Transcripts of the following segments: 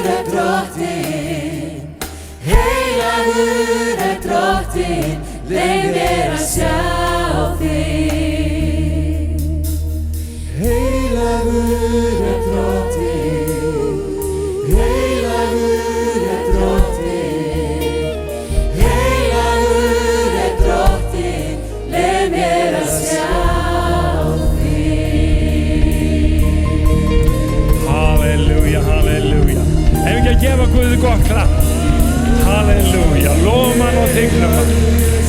Drottinn, heilagur Drottinn, leyf mér að sjá þig. Heilagur Drottinn, heilagur Drottinn, heilagur Drottinn, leyf mér að sjá þig. Halleluja, halleluja. Ef ekki að gefa Guði gott klapp. Halleluja, lofum hann og þygnum hann.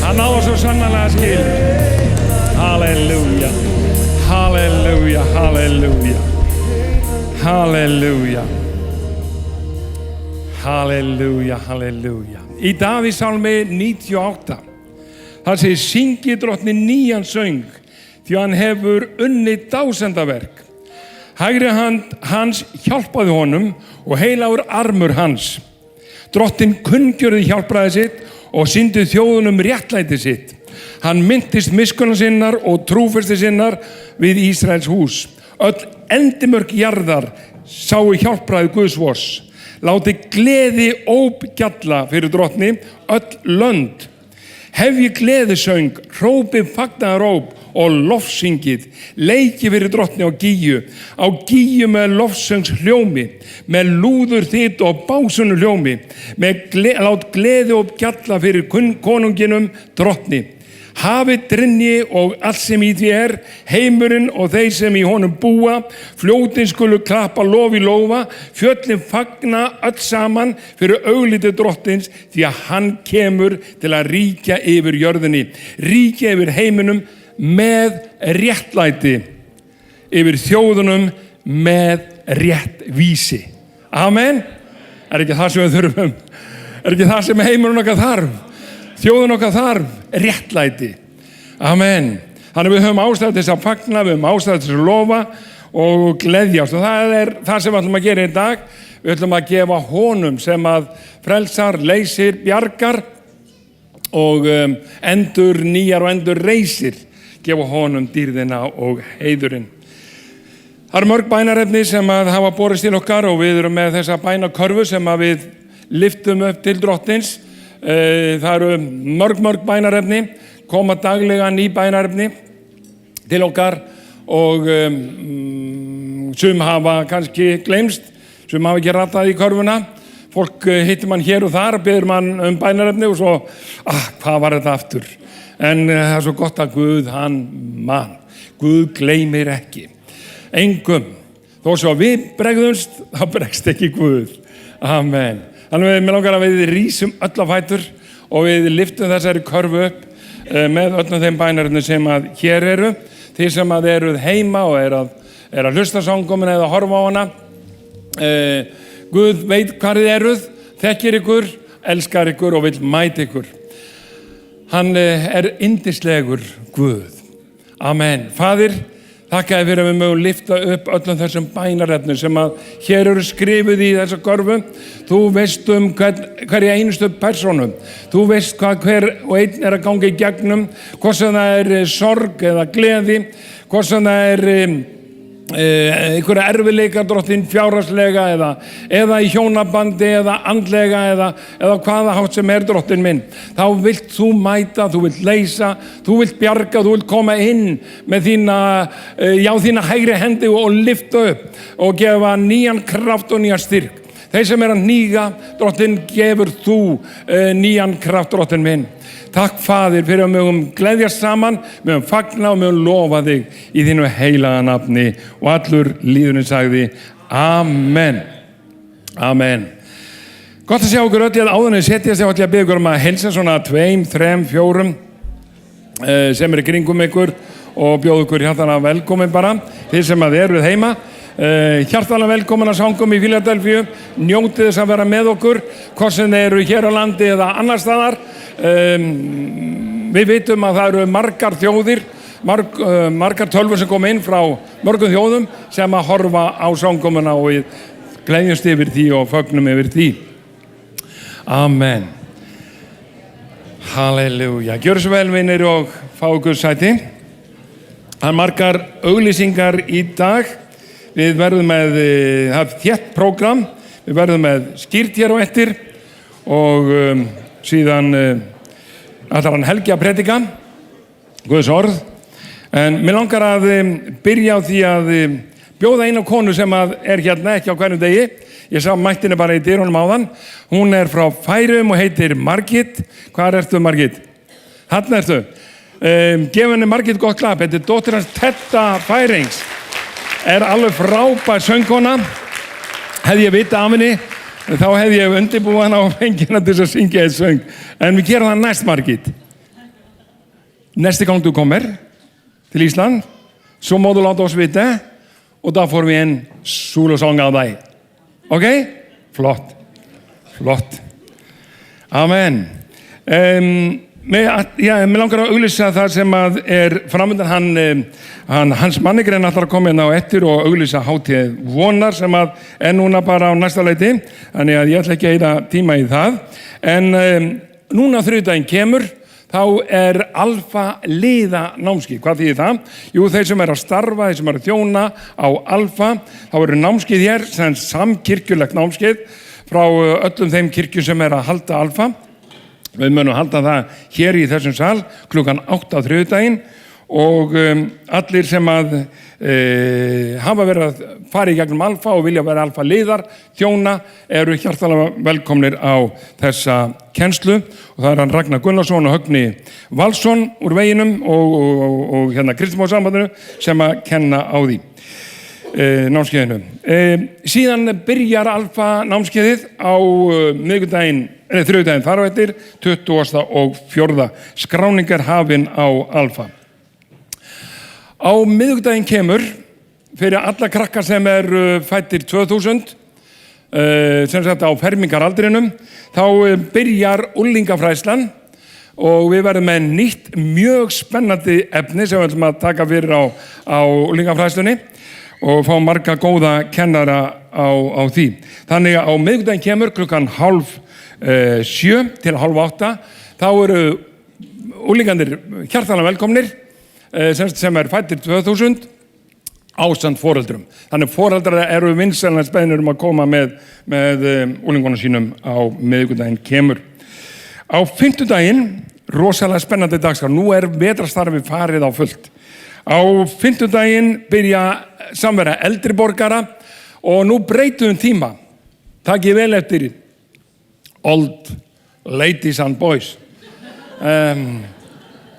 Hann á svo sannarlega skil. Halleluja, halleluja, halleluja. Halleluja. Halleluja, halleluja. Í Davíðssálmi 98, þar segir: syngi Drottni nýjan söng, því hann hefur unnið dásendaverk. Hægri hand hans hjálpaði honum og heilagur armur hans. Drottinn kunngjörði hjálpræði sitt og sýndi þjóðunum réttlæti sitt. Hann minntist miskunnar sinnar og trúfesti sinnar við Ísraels hús. Öll endimörk jarðar sáu hjálpræði Guðs vors. Láti gleði óp gjalla fyrir Drottni öll lönd. Hefji gleðisöng, hrópið fagnaðaróp og lofsyngið, leiki fyrir Drottni á gíju með lofsöngs hljómi, með lúður þitt og básunu hljómi, lát gleði og gjalla fyrir konunginum Drottni. Hafið drynji og allt sem í því heimurinn og þeir sem í honum búa, fljótin skulu klappa lof í lófa, fjöllin fagna öll saman fyrir augliti Drottins, því að hann kemur til að ríkja yfir jörðinni, ríkja yfir heiminum með réttlæti, yfir þjóðunum með réttvísi. Amen. Ekki það sem við þurfum? Ekki það sem heimurinn okkar þarf? Þjóðun okkar þarf réttlæti. Amen. Þannig við höfum ástæðu til að fagna, við höfum ástæðu til að lofa og gleðjast. Og það það sem við ætlum að gera í dag. Við ætlum að gefa honum sem að frelsar, leysir, bjargar og endur nýjar og endur reisir. Gefa honum dýrðina og heiðurinn. Það eru mörg bænarefni sem að hafa borist til okkar og við erum með þessa bænakörfu sem að við lyftum upp til Drottins. Það eru mörg bænarefni, koma daglega ný bænarefni til okkar og sum hafa kannski gleymst, sum hafa ekki ratað í körfuna. Fólk hittir mann hér og þar, biður mann bænarefni og svo, hvað var þetta aftur? En það er svo gott að Guð, hann man. Guð gleymir ekki. Engum. Þó svo við bregðumst, þá bregst ekki Guð. Amen. Þannig að mér langar að við rísum öll á fætur og við lyftum þessari körfu upp með öllum þeim bænarefnum sem að hér eru. Þið sem að eruð heima og er að hlusta sangkomuna eða horfa á hana. Guð veit hvar þið eruð, þekkir ykkur, elskar ykkur og vill mæta ykkur. Hann yndislegur Guð. Amen. Faðir, þakkaði fyrir að við mögum lyfta upp öllum þessum bænarefnum sem að hér eru skrifuð í þessa körfu. Þú veist hverja einustu persónu. Þú veist hvað hver og einn er að ganga í gegnum, hvort sem það sorg eða gleði, hvort sem það einhverja erfiðleikar Drottinn fjárhagslega eða í hjónabandi eða andlega eða hvaða hátt sem Drottinn minn. Þá vilt þú mæta, þú vilt leysa, þú vilt bjarga, þú vilt koma inn með þína hægri hendi og lyfta upp og gefa nýjan kraft og nýjan styrk. Þeir sem að hníga, Drottinn, gefur þú nýjan kraft, Drottinn minn. Takk, Faðir, fyrir að við mögum gleðjast saman, við mögum fagna og við mögum lofa þig í þínu heilaga nafni. Og allur líðurinn sagði Amen. Amen. Gott að sjá okkur öll, áður en við setjast, ég ætla að biðja ykkur að heilsa svona 2, 3, 4 sem í kringum ykkur og bjóða ykkur hjartanlega velkomin bara, þið sem að eruð heima. Hjartanlega velkomin að sangum í Fíladelfíu. Njótið þess að vera með okkur, hvort sem þeir eru hér á landi eða annar staðar. Við vitum að það eru margar þjóðir, margar tölvur sem koma inn frá mörgum þjóðum sem að horfa á sangumuna og við gleðjumst yfir því og fögnum yfir því. Amen. Halleluja. Gjörðu svo vel, vinir, og fá Guðs sæti. Það er margar auglýsingar í dag. Við verðum með þétt prógram. Við verðum með skýrt hér á eftir og síðan ætlar hann Helgi að predika Guðs orð. En mér langar að byrja á því að bjóða eina konu sem hérna ekki á hverjum degi. Ég sá mættinni bara í dyrunum áðan. Hún frá Færeyjum og heitir Margit. Hvar ertu, Margit? Þarna ertu. Gefum henni Margit gott klapp. Þetta dóttir hans Tetta Færeyings. Alveg frábær söngkona. Hefði ég vitað af henni, þá hefði ég undirbúið hana á fengina til að syngja eitt söng. En við gerum það næst, Margit. Næste gang du kommer til Island, så må du låta oss vite, og da får vi en solosång av deg. Ok? Flott. Flott. Amen. Mér langar að auglýsa það sem framundan Hans Mannegren ætlar að koma inn á eftir og auglýsa hátíð vonar sem núna bara á næsta leiti. Þannig að ég ætla ekki að eyða tíma í það. En núna þriðjudaginn kemur, þá alfa liða námskeið. Hvað þýðir það? Jú, þeir sem að starfa, þeir sem að þjóna á alfa, þá námskeið hér sem samkirkjulegt námskeið frá öllum þeim kirkjum sem að halda alfa. Við munum halda það hér í þessum sal klukkan 8 á þriðjudaginn og allir sem að hafa verið að fara í gegnum alfa og vilja vera alfa liðar, þjóna, hjartalega velkomnir á þessa kennslu og það hann Ragnar Gunnarsson og Högni Valsson úr veginum og hérna Kristumóðsambandinu sem að kenna á því námskeiðinu. Síðan byrjar alfa námskeiðið á þriðjudaginn þar á eftir 24. skráningar hafin á alfa. Á miðvikudaginn kemur fyrir alla krakkar sem fæddir 2000 sem sagt á fermingaraldrinum, þá byrjar unglingafræðslan og við verðum með nýtt mjög spennandi efni sem við ætlum að taka fyrir á unglingafræðslunni og fá marga góða kennara á því. Þannig að á miðvikudaginn kemur klukkan 6:30 til 7:30, þá unglingarnir hjartanlega velkomnir sem fæddir 2000 ásamt foreldrum. Þannig foreldrar vinsælast beðnir að koma með unglingunum sínum á miðvikudaginn kemur. Á fimmtudaginn, rosalega spennandi dagskrá. Nú vetrarstarfið farið á fullt. Á fimmtudaginn byrja samvera eldri borgara og nú breytum tíma. Takið vel eftir old ladies and boys.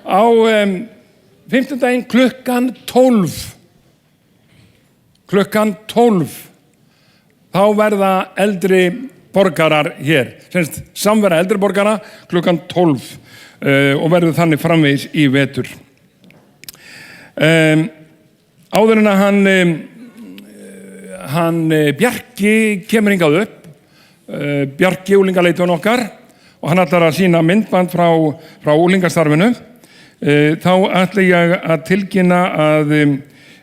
Á fimmtudaginn klukkan 12 þá verða eldri borgarar hér, samvera eldri borgara klukkan 12 og verður þannig framvegis í vetur. Áður en að hann Bjarki kemur hingað upp, Bjarki úlingaleitun okkar, og hann ætlar að sýna myndband frá úlingastarfinu. Þá ætla ég að tilkynna að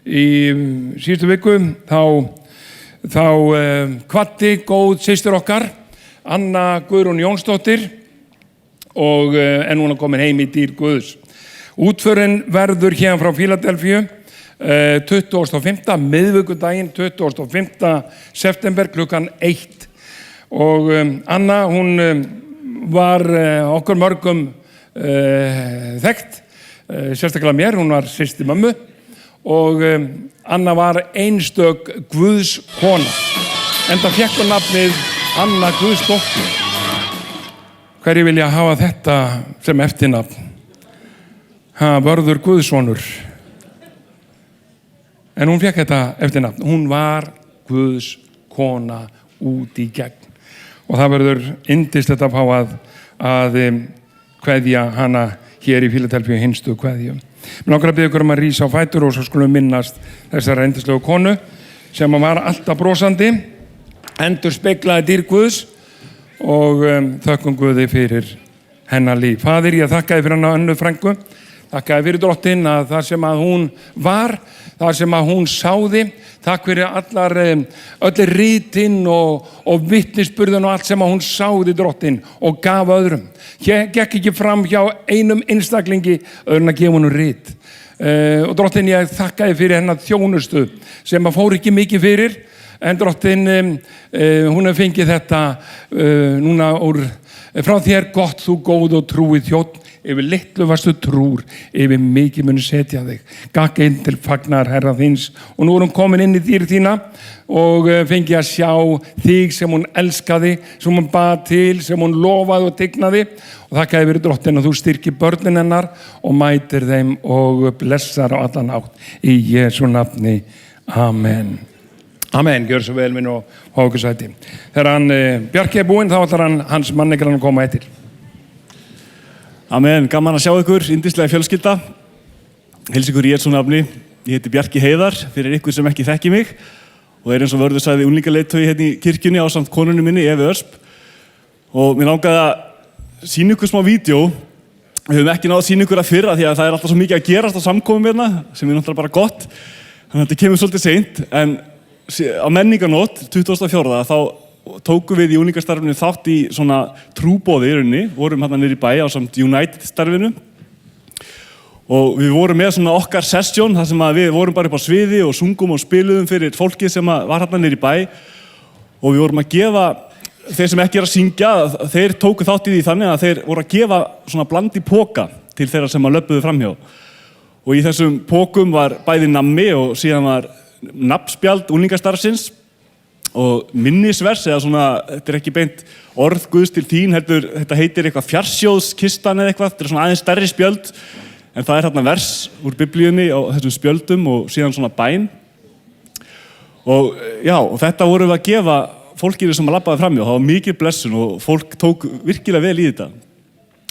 í síðustu viku þá kvaddi góð systir okkar Anna Guðrún Jónsdóttir og núna komin heim í dýr Guðs. Útförin verður hérna frá Fíladelfíu 25. miðvikudaginn 25. september klukkan 1 og Anna hún var okkur mörgum þekkt, sérstaklega mér, hún var systir mömmu og Anna var einstök Guðs kona, enda fékk hún nafnið Anna Guðsdóttir. Hverju vilja hafa þetta sem eftirnafn? Vörður Guðssonur. En hún fékk þetta eftirnafn. Hún var Guðs kona út í gegn og það verður yndislegt að fá að kveðja hana hér í Fíladelfíu hinstu kveðju. Mér langar að biðja ykkur að rísa á fætur og svo skulum minnast þessar yndislegu konu sem var alltaf brosandi, endurspeglaði dýr Guðs og þökkum Guði fyrir hennar líf. Faðir, ég þakkaði fyrir hana Önnu frænku, þakkaði fyrir drottin að það sem að hún var, það sem að hún sáði, takk fyrir öll ritinn og vitnisburðun og allt sem að hún sáði drottin og gaf öðrum. Gekk ekki fram hjá einum einstaklingi öðrun að gefa hún rit. Og drottin, ég þakkaði fyrir hennar þjónustu sem að fór ekki mikið fyrir en drottin, hún hefur fengið þetta núna frá þér gott þú góð og trúið þjónn, yfir litlu varstu trúr, yfir mikið muni setja þig. Gakk inn til fagnar herra þíns, og nú hún komin inn í dýr þína og fengið að sjá þig sem hún elskaði, sem hún bað til, sem hún lofaði og tignaði, og þakkaði verið drottin að þú styrkir börnin hennar og mætir þeim og blessar á allan hátt. Í Jesú nafni. Amen. Amen. Gjör svo vel minn og okkur sæti. Þegar hann Bjarki er búinn, þá ætlar hans mannegrann að koma eftir. Amen. Gaman að sjá ykkur, yndislega fjölskylda. Heils ykkur í Jesú nafni. Ég heiti Bjarki Heiðar, fyrir ykkur sem ekki þekki mig, og eins og Vörður sagði unglingaleiðtogi hérna í kirkjunni ásamt konunni minni, Evu Ösp. Og mér langaði að sýna ykkur smá vídeo. Við höfum ekki náð að sýna ykkur að fyrra því að það er alltaf svo mikið að gerast á samkomum hérna, sem er náttúrulega bara gott. Þannig að þetta kemur svolítið seint, en á menningarnótt 24. þá tókum við í unglingastarfinu þátt í svona trúboði í rauninni, vorum hérna niður í bæ ásamt United starfinu. Og við vorum með svona okkar session, þar sem að við vorum bara upp á sviði og sungum og spiluðum fyrir fólkið sem var hérna niður í bæ. Og við vorum að gefa, þeir sem ekki að syngja, þeir tóku þátt í því þannig að þeir voru að gefa svona blandi póka til þeirra sem að löbbuðu framhjá. Og í þessum pókum var bæði nammi og síðan var nafnspjald unglingastarfsins og minnisvers, eða svona, þetta er ekki beint orð Guðs til þín, heldur, þetta heitir eitthvað fjarsjóðskistan eða eitthvað, þetta er svona aðeins stærri spjöld, en það er hérna vers úr biblíunni á þessum spjöldum og síðan svona bæn. Og já, og þetta vorum við að gefa fólkinu sem að labbaði framhjá, það var mikil blessun og fólk tók virkilega vel í þetta.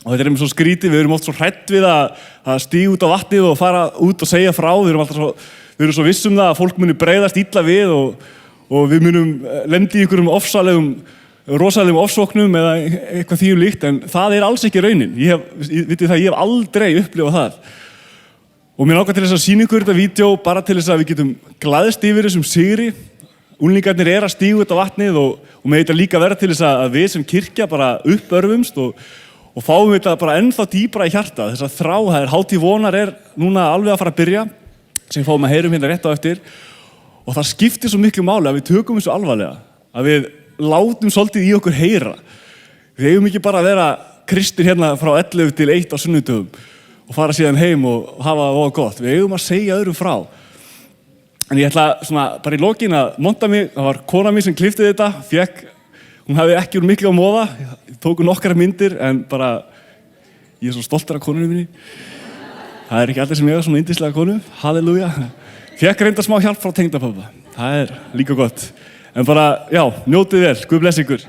Og þetta er svo skrítið, við erum oft svo hrædd við að stíga út á vatnið og fara út og segja frá, við erum svo viss það að fólk muni bregðast illa við og við munum lendi í einhverjum rosalegum ofsóknum eða eitthvað því líkt, en það er alls ekki raunin. Ég hef aldrei upplifað það. Og mér langar til þess að sýna ykkur þetta vídeo bara til þess að við getum glaðst yfir þessum sigri. Unglingarnir að stíga út á vatnið og með þetta líka vera til þess að við sem kirkja bara uppörfumst og fáum þetta bara ennþá dýpra í hjarta. Þess að þrá, það er hátíð vonar er núna alveg að fara að byrja, sem fáum að heyrum hérna rétt á eftir. Og það skiptir svo miklu máli að við tökum þessu alvarlega, að við látum svolítið í okkur heyra. Við eigum ekki bara að vera kristir hérna frá 11 til 1 á sunnudögum og fara síðan heim og hafa það voða gott. Við eigum að segja öðrum frá. En ég ætla svona bara í lokin að monta mig, það var kona mín sem klippti þetta, hún hafði ekki úr miklu á móða, tóku nokkrar myndir, en bara, ég er svo stoltur af konunni minni. Það er ekki allir sem eiga svona yndislega konu, halleluja. Fékk reynda smá hjálp frá tengdapabba, það er líka gott. En bara, já, njótið vel, Guð blessi ykkur.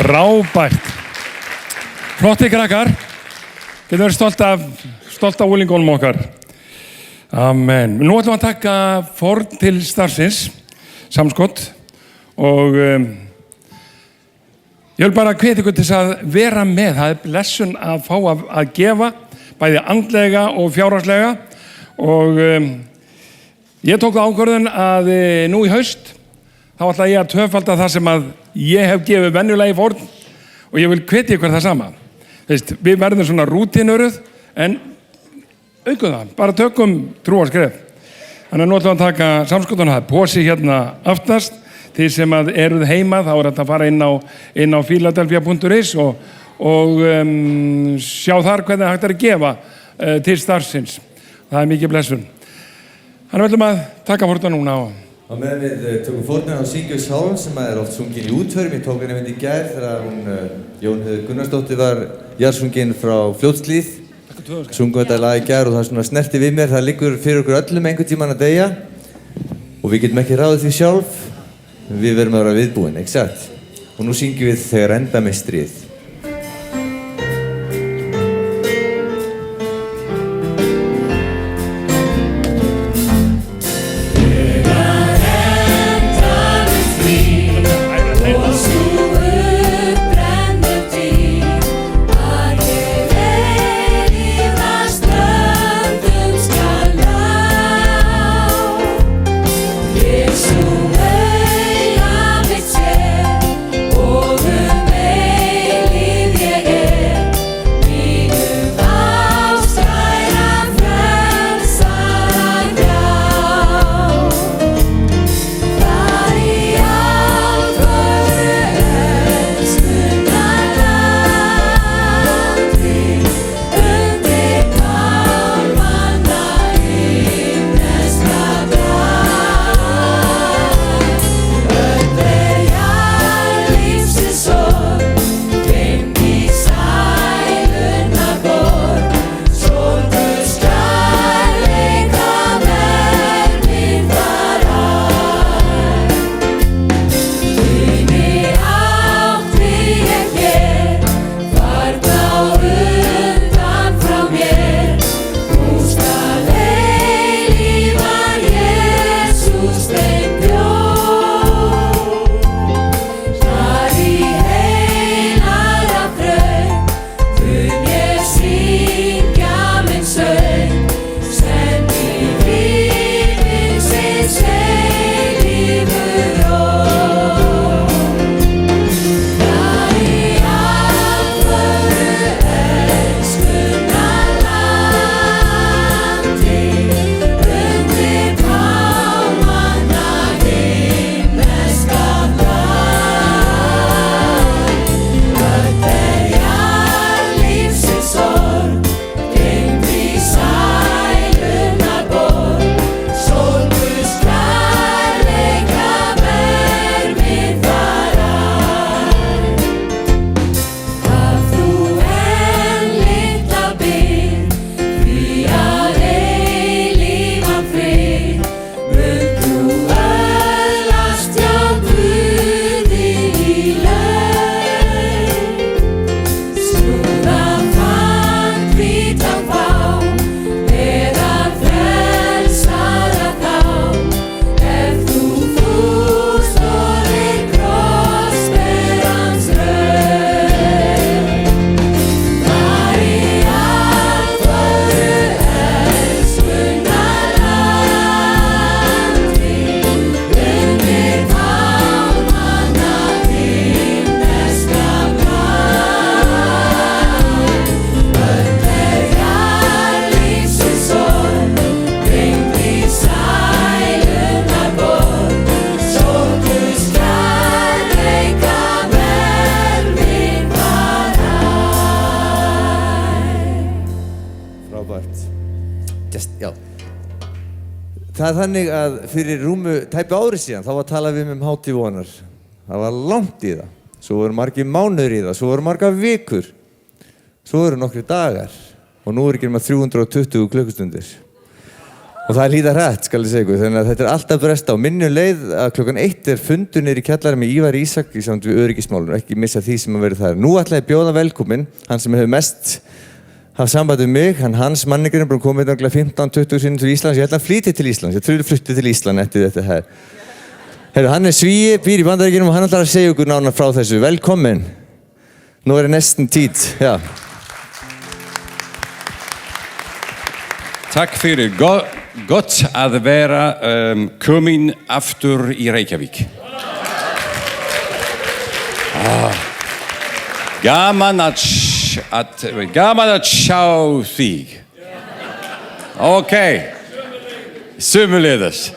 Frábært. Flotti krakkar. Getum verið stolt af úlingunum okkar. Amen. Nú ætlum við að taka forn til starfsins, samskott, og ég vil bara hvetja ykkur til þess að vera með. Það er blessun að fá að gefa, bæði andlega og fjárhagslega. Og ég tók það ákvörðun að nú í haust, þá ætla ég að tvöfalda það sem að ég hef gefið venjulega í forn, og ég vil hvetja ykkur það sama. Við verðum svona rútínuruð, en aukum það, bara tökum trúarskref. Þannig að nú ætlum við að taka samskottuna, það er posi hérna aftast. Þið sem eruð heima, þá er þetta að fara inn á philadelphia.is og sjá þar hvernig hægt er að gefa til starfsins. Það er mikið blessun. Þannig að við ætlum að taka fórna núna. Á meðan við tökum fórna á Syngjum sálm sem er oft sungin í útförum. Ég tók henni mynd í gær þegar Jón Gunnarsdóttir var jarðsungin frá Fljótshlíð. Sungum þetta lag í gær og það svona snerti við mér. Það liggur fyrir okkur öllum einhvern tímann að deyja og við getum ekki ráðið því sjálf. Við verðum að vera viðbúin, ekki satt? Og nú syngjum við Þegar enda með stríð. Það er þannig að fyrir rúmu tæpu ári síðan þá var talað við um hátíð vonar. Það var langt í það. Svo voru margir mánuður í það, svo voru margar vikur. Svo voru nokkri dagar og nú er ekki nema 320 klukkustundir. Og það líða hrætt, skal ég segja ykkur, þannig að þetta alltaf bresta á minni leið að klukkan 1 fundur niður í kjallara með Ívar Ísak í samt við öryggismálum, ekki missa því sem að vera þar. Nú ætla ég bjóða velkomin, hann sem hefur mest haft samband við mig, Hans Manningurinn, búinn komið náttúrulega 15-20 sinnum til Íslands, ég ætla að flytja til Íslands, ég trúi flyttið til Ísland eftir þetta her. Heyrðu, hann svíi, býr í Bandaríkjunum og hann ætlar að segja ykkur nánar frá þessu. Velkomin. Nú det næsten tid, ja. Takk fyrir. Gott að vera komin aftur í Reykjavík. Gaman að sjá þig. Okay. Sömuleiðis.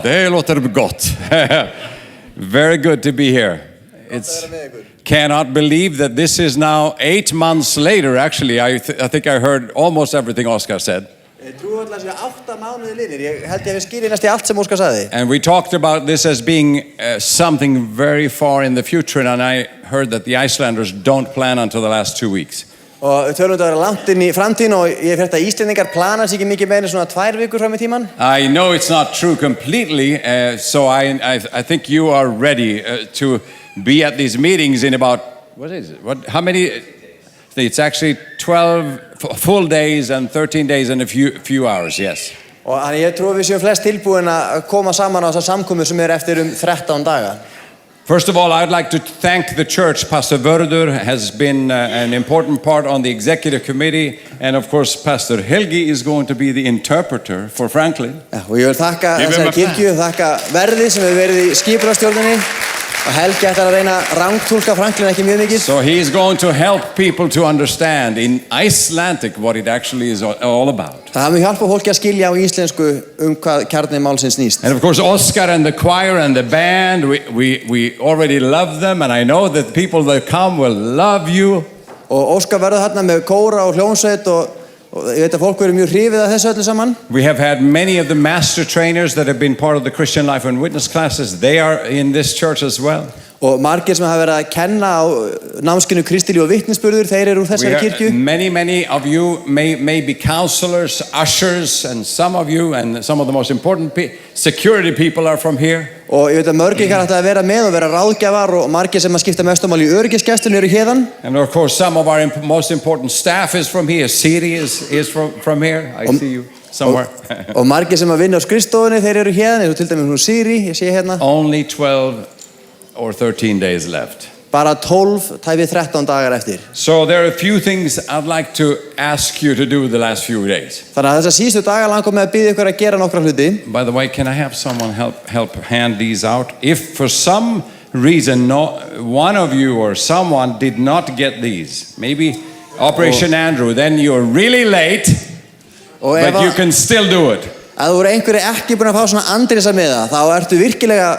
Det låter gott. Very good to be here. Cannot believe that this is now 8 months later. Actually, I think I heard almost everything Oscar said. And we talked about this as being something very far in the future, and I heard that the Icelanders don't plan until the last 2 weeks. Og við tölum þetta langt inn í framtíðin og ég hef að Íslendingar plana sig ekki mikið meira svona 2 vikur fram í tíman. I know it's not true completely, so I think you are ready to be at these meetings in about, what is it? How many? It's actually 12 full days and 13 days and a few hours, yes. Og ég trúi við séum flest tilbúin að koma saman á þessar samkomur sem eftir 13 daga. First of all, I'd like to thank the church. Pastor Vörður has been an important part on the executive committee, and of course Pastor Helgi is going to be the interpreter for Franklin. Og ég vil þakka þessari kirkju, þakka Verði sem hefur verið í skipulagsstjórninni. Og Helgi ætlar að reyna rangtúlka Franklin ekki mjög mikið. So he's going to help people to understand in Icelandic what it actually is all about. Það mun hjálpa fólki að skilja á íslensku hvað kjarni málsins snýst. And of course Oscar and the choir and the band, we already love them, and I know that people that come will love you. Og Óskar verður þarna með kóra og hljómsveit og ég veit að fólk verður mjög hrifið af þessu öllu saman. We have had many of the master trainers that have been part of the Christian Life and Witness classes. They are in this church as well. Og margir sem hafa verið að kenna á námskeiðinu Kristilíf og vitnisburður, þeir eru úr þessari kirkju. Many of you may be counselors, ushers, and some of you and some of the most important security people are from here. Og ég veit að mörgir ættu að vera með og vera ráðgjafar og margir sem að skipta mestu máli í öryggisgæslunni eru hérðan. And of course some of our most important staff is from here. Siri is from here. I see you somewhere. Og margir sem að vinna á skrifstofunni, þeir eru hérðan, eins og til dæmis Siri, ég sé hérna. Only 12 or 13 days left. Bara 12, tæpið 13 dagar eftir. So there are a few things I'd like to ask you to do the last few days. Þannig að þessar síðustu dagar langar mig að biðja ykkur að gera nokkra hluti. By the way, can I have someone help hand these out? If for some reason one of you or someone did not get these, maybe Operation Andrew, then you're really late, but you can still do it. Ef þú voru einhverju ekki búin að fá svona andrisa með það, þá ertu virkilega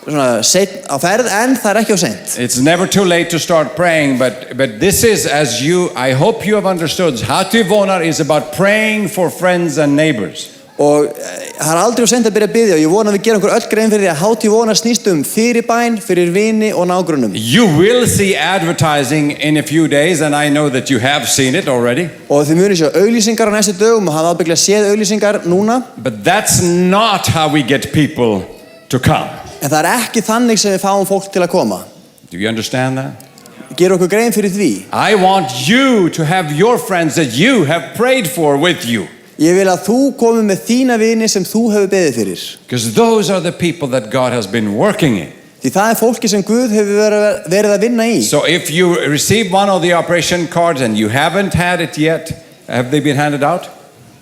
svona seinn á ferð, en það ekki of seint. It's never too late to start praying, but this is, as I hope you have understood, Hátíðvonar is about praying for friends and neighbors. Og það aldrei of seint að byrja að biðja, og ég vona að við gerum okkur öll grein fyrir því að Hátíðvonar snýst fyrirbæn, fyrir vini og nágrunum. You will see advertising in a few days, and I know that you have seen it already. Og þið munið sjá auglýsingar á næstu dögum og hafa ábyggilega séð auglýsingar núna. But that's not how we get people to come. En það ekki þannig sem við fáum fólk til að koma. Do you understand that? Gerum okkur grein fyrir því. I want you to have your friends that you have prayed for with you. Ég vil að þú komir með þína vini sem þú hefur beðið fyrir. Because those are the people that God has been working in. Því það fólki sem Guð hefur verið að vinna í. So if you receive one of the operation cards and you haven't had it yet, have they been handed out?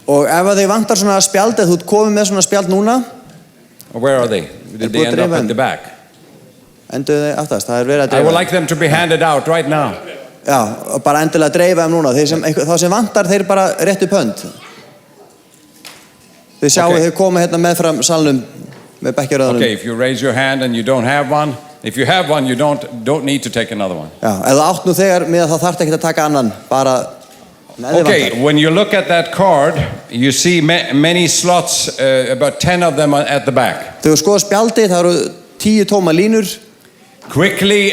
Og ef þið vantar svona spjald, eða þú ert komið með svona spjald núna. Where are they? Did they end up at the back? Enduðu aftast, það verið að dreifa. I would like them to be handed out right now. Já, bara endilega dreifa þeim núna. Þá sem vantar, þeir bara rétt upp hönd. Þið sjáu þeir koma hérna með fram salnum með bekkjaröðunum. Okay, if you raise your hand and you don't have one, if you have one, you don't need to take another one. Já, ef þú átt nú þegar með þá þarftu ekki að taka annan, bara Okay, when you look at that card, you see many slots, about 10 of them at the back. Þegar þú skoðar spjaldið, það eru 10 tóma línur. quickly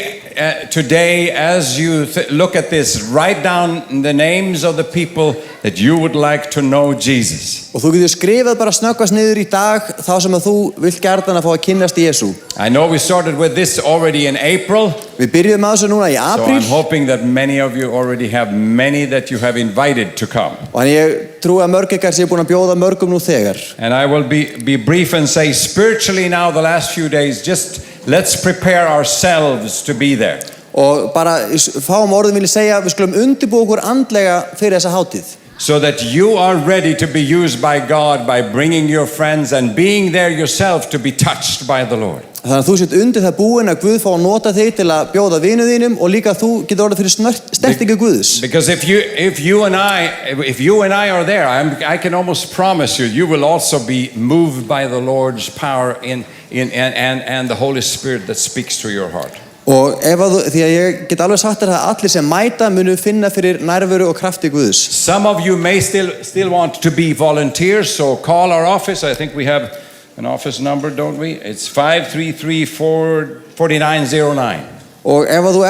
today, as you look at this, write down the names of the people that you would like to know Jesus. Og þú getur skrifað bara snöggvast niður í dag þá sem að þú vilt gjarnan að fá að kynnast Jesú. I know we started with this already in April. Við byrjuðum að þessu núna í So apríl. I'm hoping that many of you already have many that you have invited to come. Og ég trúi að mörg ykkar séu búin að bjóða mörgum nú þegar. And I will be brief and say spiritually now the last few days, just let's prepare ourselves to be there. Og bara í fáum orðum vil ég segja við skulum undirbúa okkur andlega fyrir þessa hátíð. So that you are ready to be used by God by bringing your friends and being there yourself to be touched by the Lord. Þannig að þú sett undir það búin að Guð fá að nota þig til að bjóða vinu þínum og líka þú getur orðið fyrir snertingu Guðs. Because if you and I are there, I can almost promise you will also be moved by the Lord's power and the Holy Spirit that speaks to your heart. Og því að ég get alveg sagt þér að allir sem mæta munu finna fyrir nærveru og krafti Guðs. Some of you may still want to be volunteers, so call our office. I think we have an office number, don't we? It's 533-4909. Og ef þú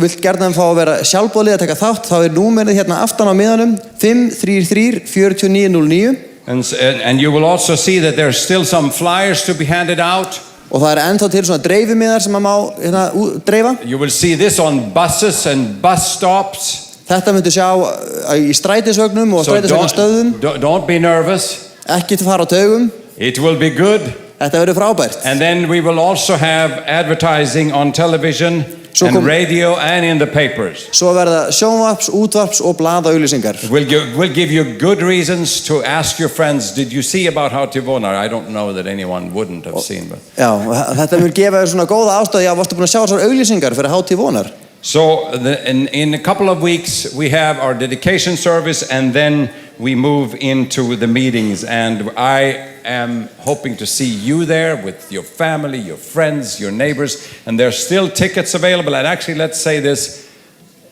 vilt gjarnan fá að vera sjálfboðlið að taka þátt, þá númerið hérna aftan á miðanum 533-4909. And you will also see that there's still some flyers to be handed out. Og það ennþá til svona dreifimiðar sem má dreifa. You will see this on buses and bus stops. Þetta myndu sjá í strætisvögnum og strætisvagnstöðum. Don't be nervous. Ekki til fara á taugum. It will be good. Þetta verður frábært. And then we will also have advertising on television and radio and in the papers. Svo verða sjónvarps, útvarps og blaðaauglýsingar. We'll give you good reasons to ask your friends, did you see about Hátíð I don't know that anyone wouldn't have seen. But. Já, þetta mun gefa þér svona góða ástæðu, já, varstu búin að sjá þessar auglýsingar fyrir Hátíð vonar. So in a couple of weeks we have our dedication service and then we move into the meetings, and I am hoping to see you there with your family, your friends, your neighbors, and there's still tickets available. And actually, let's say this,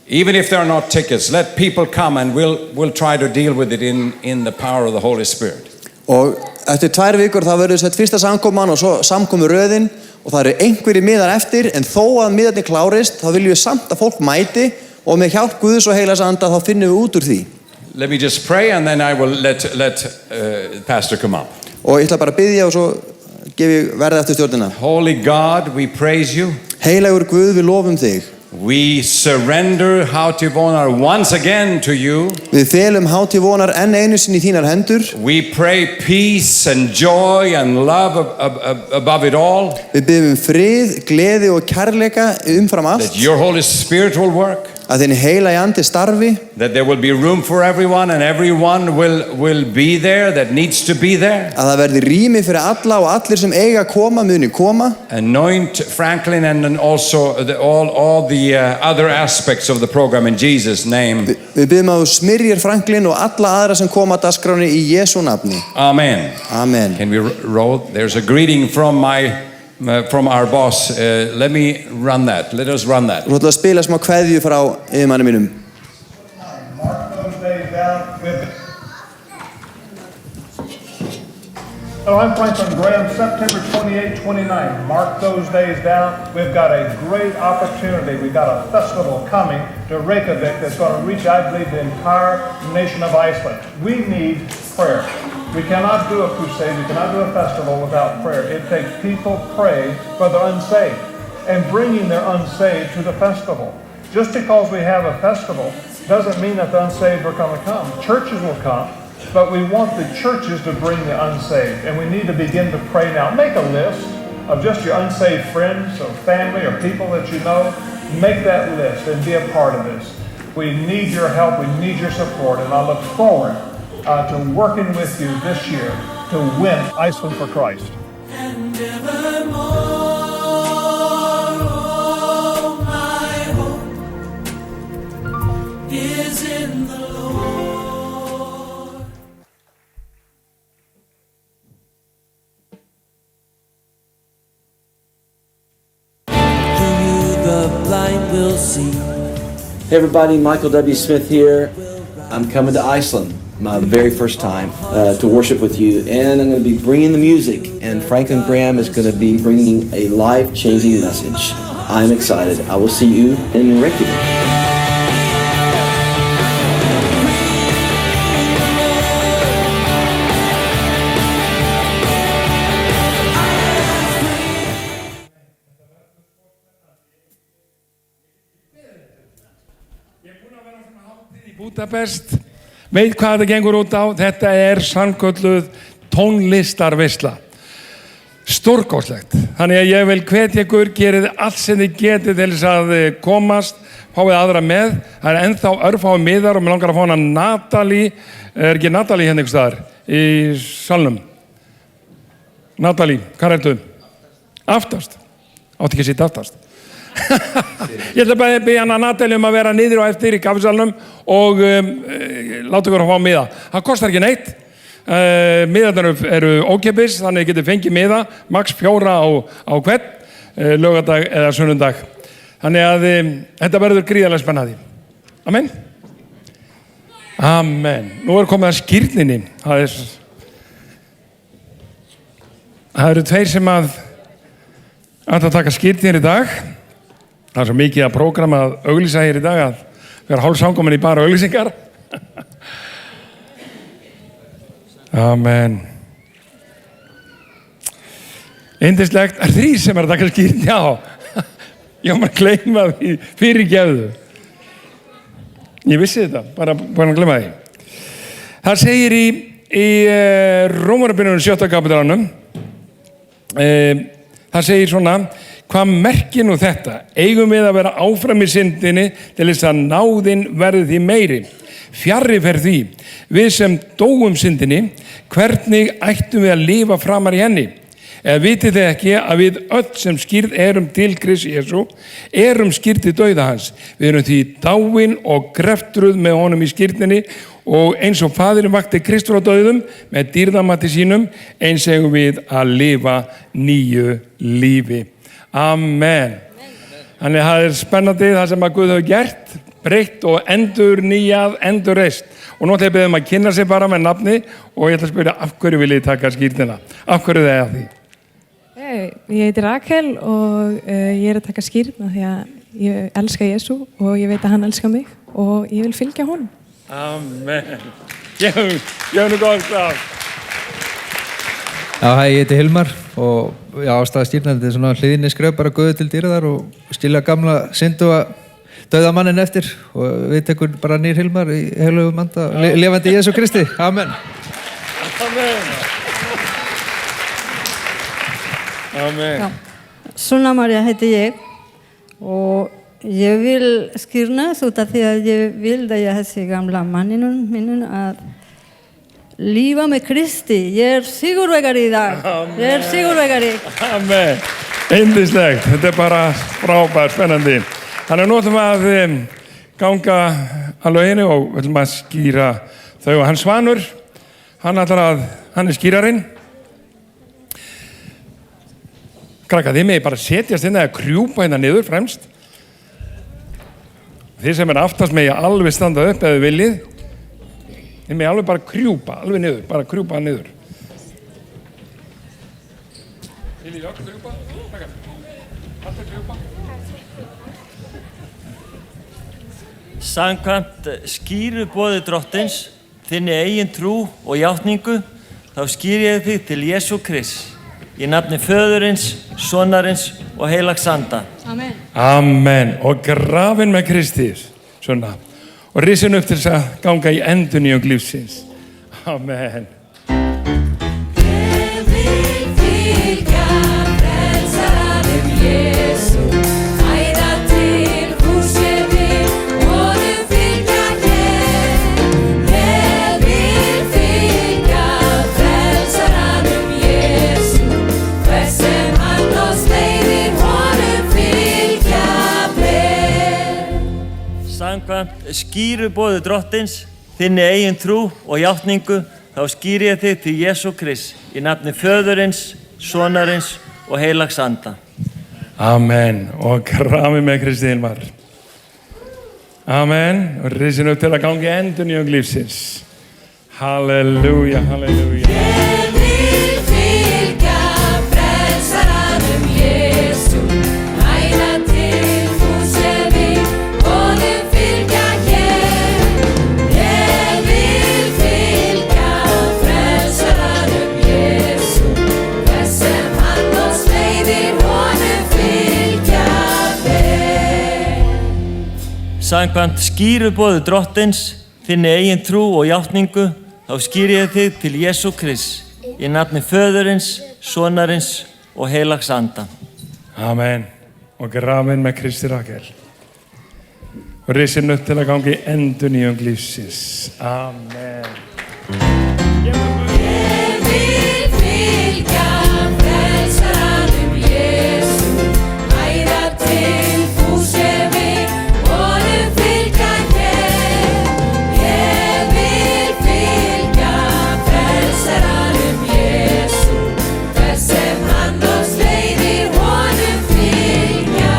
even if there are not tickets, let people come and we'll try to deal with it in the power of the Holy Spirit. Og eftir 2 vikur þá verður sett fyrsta samkoman og svo samkomu röðin og það eru einhverjir miðar eftir, en þó að miðarnir klárist þá viljum við samt að fólk mæti og með hjálp Guðs og Heilags Anda þá finnum við út úr því. Let me just pray and then I will let Pastor come up. Og ég ætla bara að biðja og svo gef ég verðið eftir stjórnina. Holy God, we praise you. Heilagur Guð, við lofum þig. We surrender Hátíð vonar once again to you. Við felum Hátíð vonar enn einu sinni í þínar hendur. We pray peace and joy and love above it all. Við biðjum frið, gleði og kærleika umfram allt. That your Holy Spirit will work. Að þinn Heilagi Andi starfi. That there will be room for everyone and everyone will be there that needs to be there. Að það verði rými fyrir alla og allir sem eiga að koma muni koma. Anoint Franklin and then also all the other aspects of the program in Jesus' name. Við biðjum að þú smyrjir Franklin og alla aðra sem koma að dagskráni í Jesú nafni. Amen. Amen. Can we roll? There's a greeting from our boss. Let me run that. Let us run that. Þú ætla að spila smá kveðju frá yfirmanni mínum. Hello, I'm Franklin Graham. September 28, 29. Mark those days down. We've got a great opportunity. We've got a festival coming to Reykjavik that's going to reach, I believe, the entire nation of Iceland. We need prayer. We cannot do a crusade, we cannot do a festival without prayer. It takes people praying for the unsaved and bringing their unsaved to the festival. Just because we have a festival doesn't mean that the unsaved are going to come. Churches will come, but we want the churches to bring the unsaved, and we need to begin to pray now. Make a list of just your unsaved friends or family or people that you know. Make that list and be a part of this. We need your help, we need your support, and I look forward to working with you this year to win Iceland for Christ. And evermore, oh, my hope is in the Lord. Through you the blind will see. Hey everybody, Michael W. Smith here. I'm coming to Iceland, my very first time, to worship with you, and I'm going to be bringing the music, and Franklin Graham is going to be bringing a life-changing message. I'm excited. I will see you in Reykjavik. Budapest, veit hvað þetta gengur út á, þetta sannkölluð tónlistarveisla, stórkostlegt, þannig að ég vil hvetja ykkur, gerið allt sem þið getið til þess að komast, fáið aðra með, það ennþá örfáið miðar og mér langar að fá hana Natalie, ekki Natalie hérna ykkur staðar, í salnum, Natalie, hvað ertu? Aftast, átti ekki að sitja aftast. Ég ætla að biðja hana Natalie að vera niður og eftir í kaffisalnum og láta ykkur að fá miða. Það kostar ekki neitt. Miðarnir eru ókeypis, þannig að þið getið fengið miða, max 4 á hvern, laugardag eða sunnundag. Þannig að þetta verður gríðarlega spennandi. Amen. Amen. Nú komið að skírninni. Það eru 2 sem að taka skírnir í dag. Það er svo mikið að prógrama að auglýsa hér í dag að vera hálfsamkomin í bara auglýsingar. Amen. Yndislegt. Það 3 sem að taka skírn, já. Ég var að gleyma því, fyrirgefðu. Ég vissi þetta, bara að gleyma því. Það segir í Rómarbyrjunum 7. kapítalanum, það segir svona, hvað merkir nú þetta? Eigum við að vera áfram í syndinni til þess að náðin verði því meiri. Fjarri fer því. Við sem dóum syndinni, hvernig ættum við að lifa framar í henni? Eða vitið þið ekki að við öll sem skírð erum til Krists Jesú, erum skírð til dauða hans. Við erum því dáin og greftruð með honum í skírninni og eins og Faðirinn vakti Krist frá dauðum með dýrðamati sínum, eins eigum við að lifa nýju lífi. Amen. Þannig að það er spennandi það sem að Guð hefur gert, breytt og endur nýjað, endur reist. Og nú ætla ég að biðja að kynna sig bara með nafni og ég ætla að spyrja af hverju viljið þið taka skírnina? Af hverju það því? Ég heiti Rakel og ég er að taka skírna því að ég elska Jesú og ég veit að hann elskar mig og ég vil fylgja honum. Amen. Ég nú góð stað. Já, hæ, ég heiti Hilmar og ástæða skírnandi er svona hliðinni skröf bara Guði til dýrðar og skilja gamla syndu að dauða mannin eftir og við tekum bara nýr Hilmar í heilugum anda lifandi Jesú Kristi. Amen. Amen. Amen. Ja. Sunna Maria heiti ég og ég vil skírnast út af því að ég vil að ég þessi gamla manninum minnum að lífa með Kristi. Ég er sigurvegari í dag. Amen. Ég er sigurvegari. Amen. Yndislegt. Þetta er bara frábært, spennandi. Þannig að nú ætlum við að ganga að löginni og við ætlum að skýra þau og hans Svanur. Hann er skýrarinn. Krakkar, þið megið bara setjast inn eða krjúpa hérna niður fremst. Þið sem er aftast megið alveg standa upp eða viljið. Þið megið alveg bara krjúpa, alveg niður, bara krjúpa niður. Viljið okkur krjúpa? Krakkar, alltaf krjúpa. Samkvæmt skýru boði Drottins, þinni eigin trú og játningu, þá skýri ég þig til Jesú Krist. Í nafni Föðurins, Sonarins og Heilags Anda. Amen. Amen. Og grafinn með Kristi, svona. Og risin upp til þess að ganga í endurnýjung lífsins. Amen. Ég vil fylgja frelsaranum Jesú, æða til hús ég vil, honum fylgja hér. Ég vil fylgja frelsaranum Jesú, hver sem hann oss leiðir, honum fylgja ber. Samkvæmt skýru boði Drottins, þinni eigin trú og játningu, þá skýri ég þig til Jesú Krist. Í nafni Föðurins, Sonarins og Heilags Anda. Amen. Og grafinn með Kristi Hilmar. Amen. Og risin upp til að ganga í endurnýjung lífsins. Halleluja, halleluja. Ég vil fylgja frelsaranum Jesú, æða til Samkvæmt skýruboði drottins, þinni eigin trú og játningu, þá skýri ég þig til Jesú Krist, í nafni Föðurins, Sonarins og Heilags Anda. Amen. Og grafin með Kristi Rakel. Og risin upp til að gangi endurnýjung lífsins. Amen. Ég vil fylgja frelsaranum Jesú, æða til Búsemi, honum fylgja hér. Ég vil fylgja frelsaranum Jesú, þess sem hann oss leiðir, honum fylgja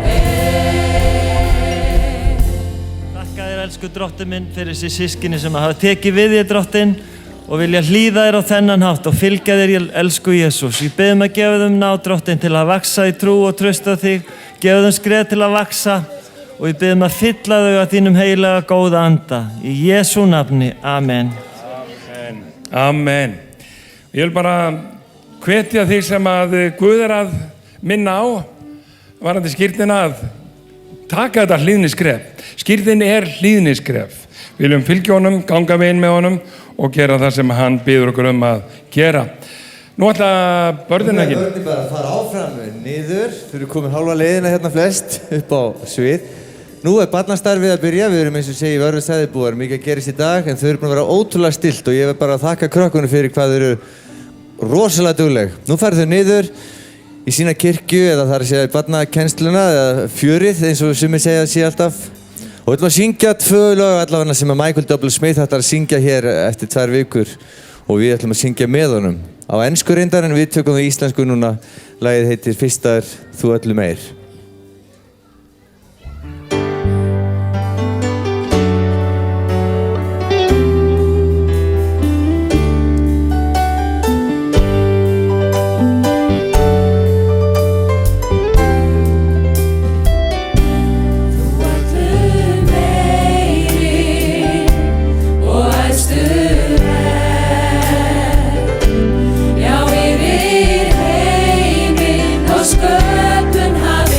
vel. Þakka þér, elsku drottinn minn, fyrir þessi systkini sem hafa tekið við þér, drottinn, og vilja hlýða þér á þennan hátt og fylgja þér, elsku Jesús. Ég bið að gefa þeim ná, drottinn, til að vaksa í trú og trausta þig, gefa þeim skref til að vaksa, og ég bið að fylla þau að þínum heilaga góða anda. Í Jesú nafni, amen. Amen. Amen. Ég vil bara hvetja þig sem að Guð að minna á, varandi skírnina, að taka þetta hlýðniskref. Skírnin hlýðniskref. Við viljum fylgja honum, ganga veginn með honum og gera það sem hann biður okkur að gera. Nú ætla börnin ekki. Börnin bara að fara áfram niður, fyrir komin hálfa leiðina hérna flest upp á svið. Nú barnastarfið að byrja, við erum eins og segi Vörður sagði búið mikið að gerist í dag, en þau eru búin að vera ótrúlega stilt og ég vil bara þakka krökkunum fyrir hvað þau eru rosalega dugleg. Nú fara þau niður í sína kirkju, eða það er að segja barnakennsluna, eða fjörið eins og sumir segja að sé alltaf. Og við ætlum að syngja 2 lög allavega sem að Michael W. Smith ætlar að syngja hér eftir 2 vikur og við ætlum að syngja með honum. Á ensku reyndar, en við tökum það í íslensku núna. Lagið heitir Fyrstar þú öllu meir. Sköpun hafi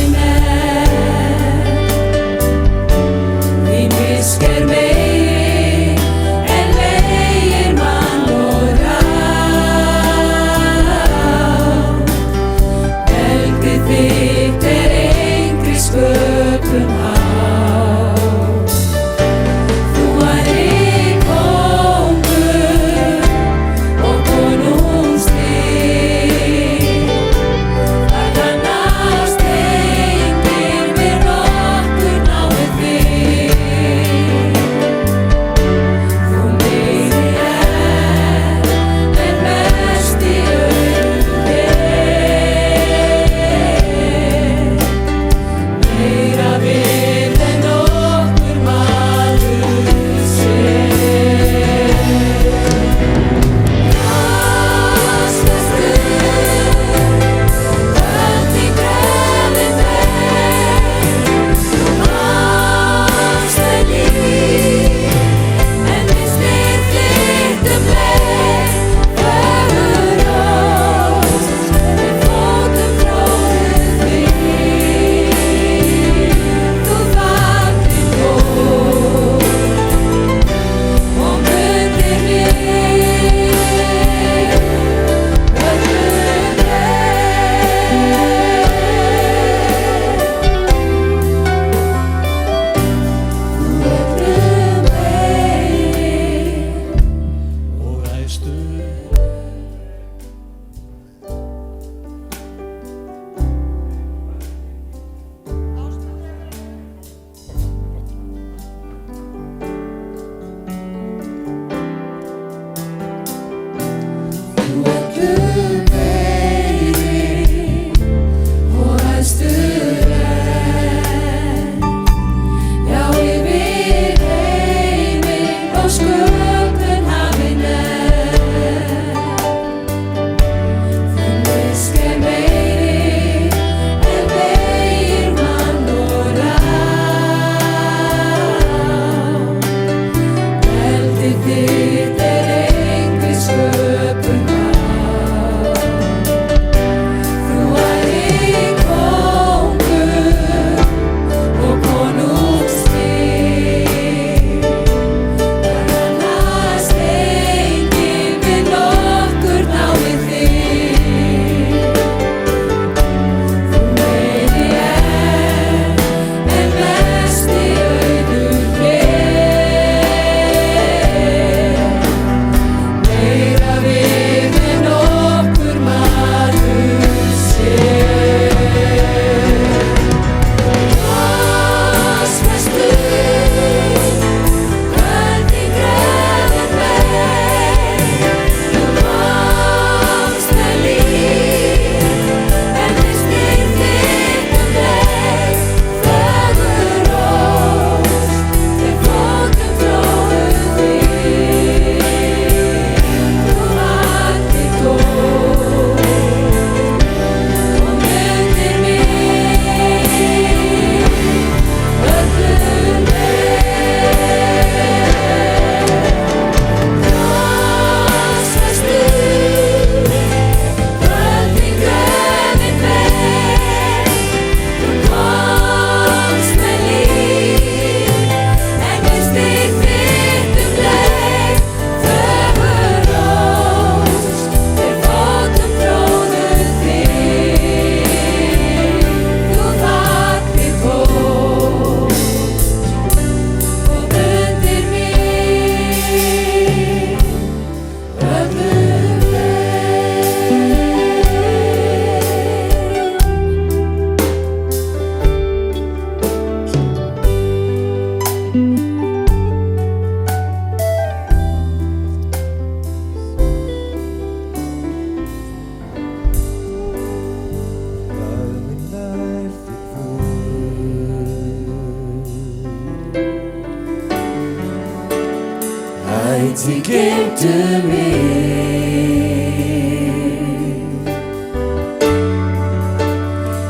ætíð geymdu mig.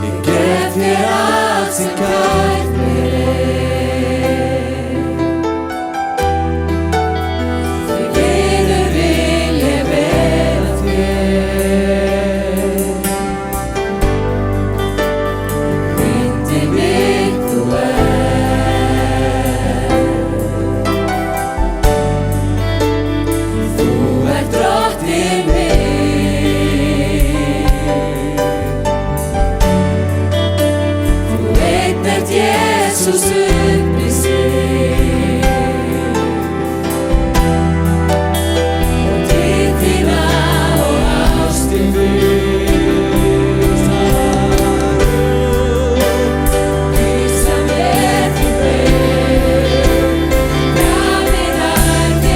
Ég gef þér allt sem kært mér Því vinur vil ég vera þér. Myndi mig þú Þú ert drottinn minn. Þú einn ert Jesús upplýsing og tíð þína og ástin Vísa mér þín veg, draga mig nær þér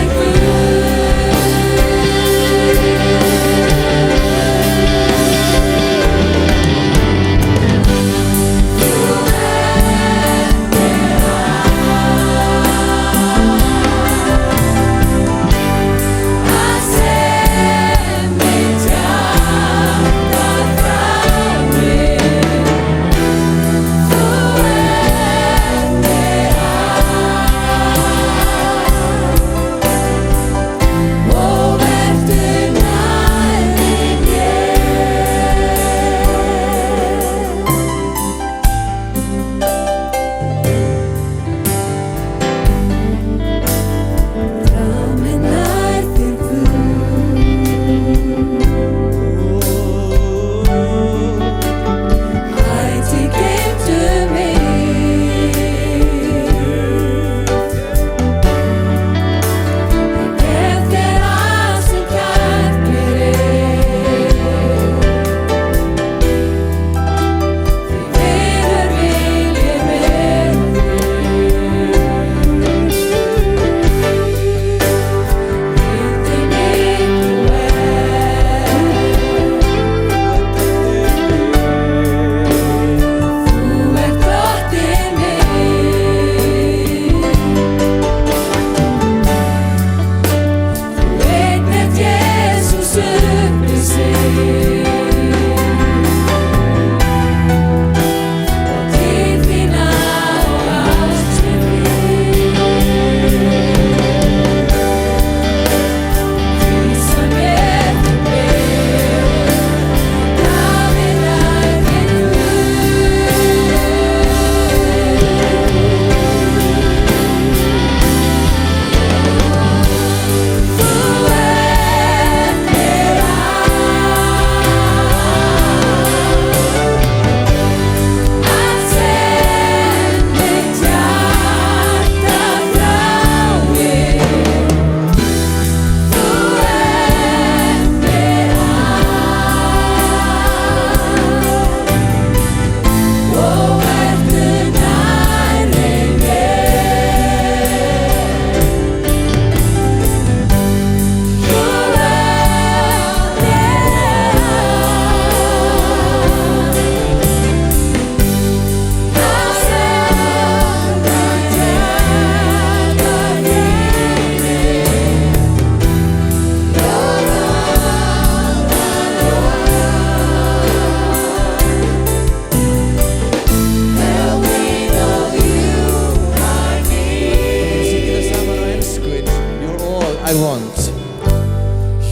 I want.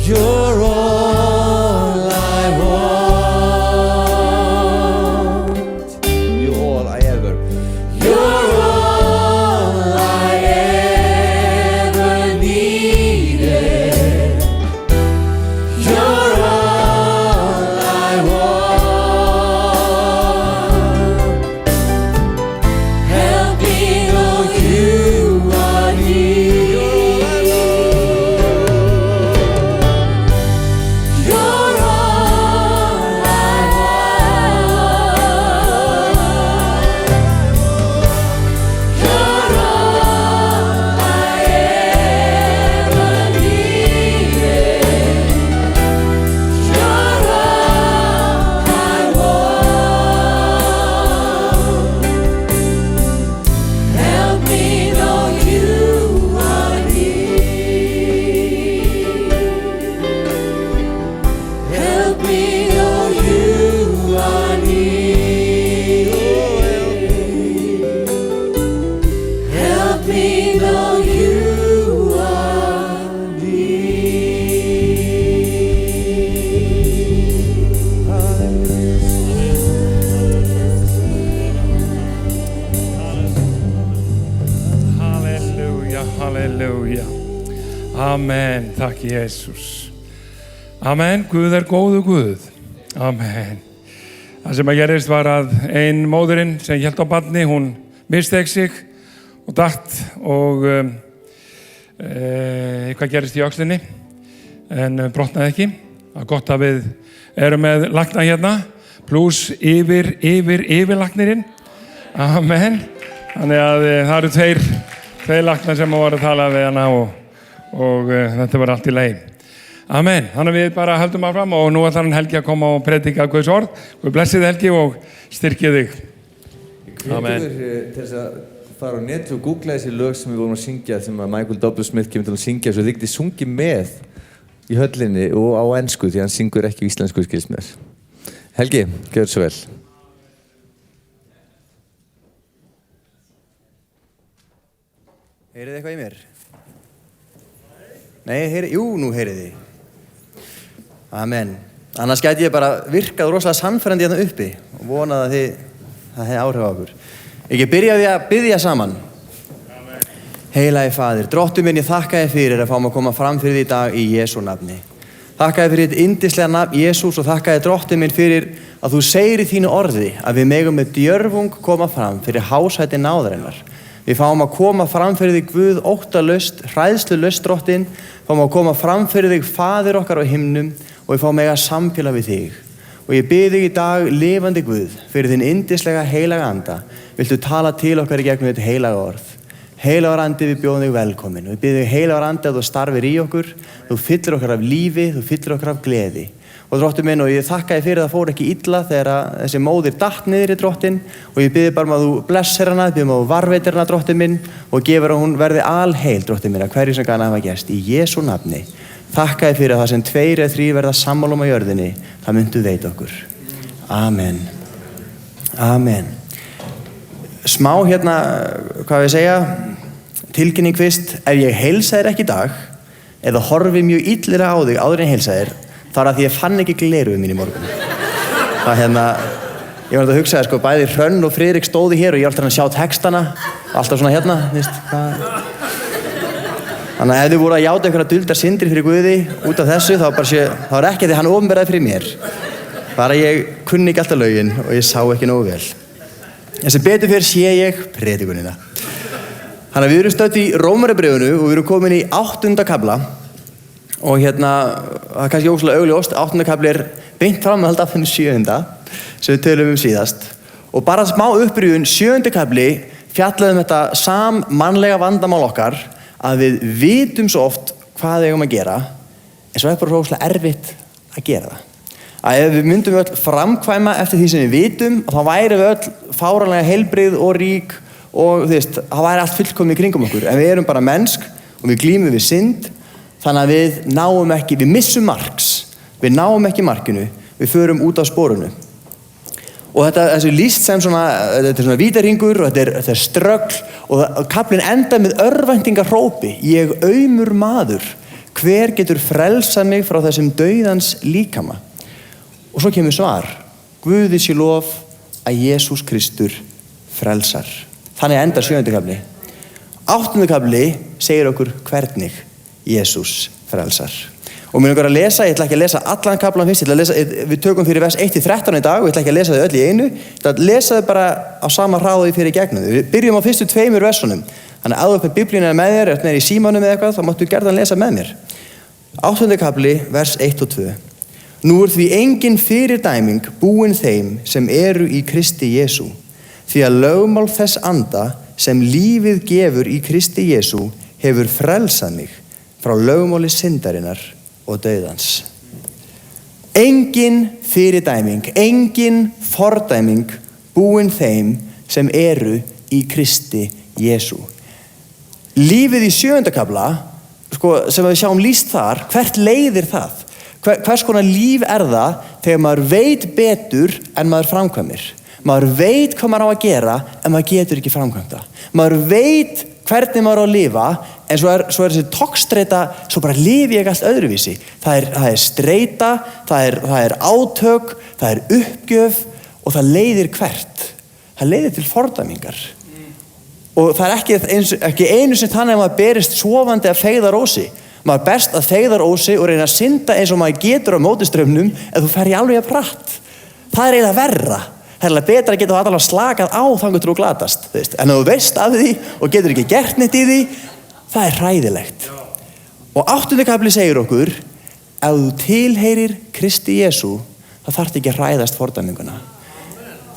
You're all I want. You're all I ever. You're all I ever needed. You're all I want. Help me know you are near. Amen, takk Jesús. Amen, Guð góðu Guð. Amen. Það sem að gerist var að ein móðurinn sem hélt á barni, hún misteg sig og datt og eitthvað gerist í öxlinni en brotnaði ekki. Það er gott að við erum með lækna hérna pluss yfirlæknirinn. Amen. Þannig að það eru tveir læknar sem voru að tala við hana og þetta var allt í lagi. Amen. Þannig að við bara höldum áfram og nú ætlar hann Helgi að koma og predika Guðs orð. Guð blessi þig Helgi og styrki þig. Amen. Til þess að fara á net og googla þessi lög sem við vorum að syngja sem að Michael W. Smith kemur til að syngja svo þið getið sungið með í höllinni og á ensku því hann syngur ekki íslensku skils mér. Helgi, gjör svo vel. Heyrið þið eitthvað í mér? Nei, jú, nú heyrið þið. Amen. Annars gæti ég bara virkað rosalega sannfærandi hérna uppi og vonað að það hefði áhrif á okkur. Ekki byrja við að biðja saman. Amen. Heilagi Faðir, Drottinn minn, ég þakka þér fyrir að fá mig að koma fram fyrir þig í dag í Jesú nafni. Þakka þér fyrir þitt yndislega nafn Jesús og þakka þér Drottinn minn fyrir að þú segir í þínu orði að við megum með djörfung koma fram fyrir hásæti náðarinnar. Við fáum að koma fram fyrir þig Guð óttalaust, hræðslulaust Drottinn, fáum að koma fram fyrir þig Faðir okkar á himnum og við fáum að samfélag við þig. Og ég bið þig í dag, lifandi Guð, fyrir þinn yndislega heilaga anda, viltu tala til okkar í gegnum þetta heilaga orð. Heilagur andi, við bjóðum þig velkomin. Við bið þig heilagur andi að þú starfir í okkur, þú fyllir okkar af lífi, þú fyllir okkar af gleði. Og Drottinn minn, og ég þakka þér fyrir að það fór ekki illa þegar þessi móðir datt niður í Drottinn og ég bið bara að þú blessir hana, bið að þú varveitir hana Drottinn minn og gefur að hún verði alheil Drottinn minn að hverju sem kann hafa gerst í Jesú nafni. Þakka þér fyrir að það sem 2 eða 3 verða sammála á jörðinni, það myndu veita okkur. Amen. Amen. Smá hérna, hvað við segja, tilkynning fyrst, ef ég heilsa þér ekki í dag eða horfi mjög illilega á þig áður en heilsa þér, þá er það því ég fann ekki gleraugun mín í morgun. Það hérna, ég var að hugsa það sko, bæði Hrönn og Friðrik stóði hér og ég var alltaf að sjá textana, alltaf svona hérna, veist. Þannig að ef þið voru að játa einhverja duldar syndir fyrir Guði út af þessu, þá er ekki því hann opinberaði fyrir mér. Bara ég kunni ekki alltaf lögin og ég sá ekki nógu vel. En sem betur fyrir sé ég predikunina. Þannig að við erum stödd í Rómarbréfinu og við erum komin í 8. kafla og hérna, það er kannski óslega augljóst, 8. kafli er beint fram að halda af þenni 7. sem við tölum síðast. Og bara smá upprýðun, 7. kafli fjallaði þetta sammannlega vandamál okkar að við vitum svo oft hvað við eigum að gera en svo er bara óslega erfitt að gera það. Að ef við myndum öll framkvæma eftir því sem við vitum þá væri við öll fáránlega heilbrigð og rík og þú veist, það væri allt fullkomið í kringum okkur. En við erum bara mennsk og við glímum við synd þannig að við náum ekki, við missum marks, við náum ekki markinu, við förum út á sporunu. Og þessu lýst sem svona, þetta er svona vítarhingur og þetta er ströggl og kaflinn enda með örvæntingarhrópi. Ég aumur maður, hver getur frelsað mig frá þessum dauðans líkama? Og svo kemur svar, Guði sé lof að Jesús Kristur frelsar. Þannig endar 7. kafli. 8. kafli segir okkur hvernig Jesús frelsar. Og mér langar að lesa, ég ætla ekki að lesa allan kaflan fyrst, við tökum fyrir vers 1-13 í dag og ég ætla ekki að lesa þau öll í einu, ég ætla að lesa þau bara á sama hraði fyrir gegnum þau. Við byrjum á fyrstu 2 versunum, þannig að ef þú upp Biblíuna með þér, ef þú er í símanum eða eitthvað, þá máttu gerðan lesa með mér. 8. kafli, vers 1 og 2. Nú er því engin fyrirdæming búin þeim sem eru í Kristi Jesú, því að lögmál þess anda sem lífið gefur í Kristi Jesú hefur frelsað mig frá lögmáli syndarinnar og dauðans. Engin fyrirdæming, engin fordæming búin þeim sem eru í Kristi Jesú. Lífið í 7. kafla, sko, sem við sjáum lýst þar, hvert leiðir það? Hvers konar líf er það þegar maður veit betur en maður framkvæmir? Maður veit hvað maður á að gera en maður getur ekki framkvæmta. Maður veit hvernig maður á að lifa en svo er þessi togstreita, svo bara lifi ég allt öðruvísi. Það er streita, það er átök, það er uppgjöf og það leiðir hvert? Það leiðir til fordæmingar. Og það er ekki einu sem þannig að maður berist sofandi að feigða rósi. Maður berst að feigðarósi og reyna að synda eins og maður getur á móti straumnum ef þú fer í alveg að pratt. Það er eiginlega verra. Það er alveg betra að geta allavega slakað á þangað til þú glatast. En ef þú veist af því og getur ekki gert neitt í því, það er hræðilegt. Og 8. kafli segir okkur, ef þú tilheyrir Kristi Jesú, þá þarftu ekki að hræðast fordæminguna.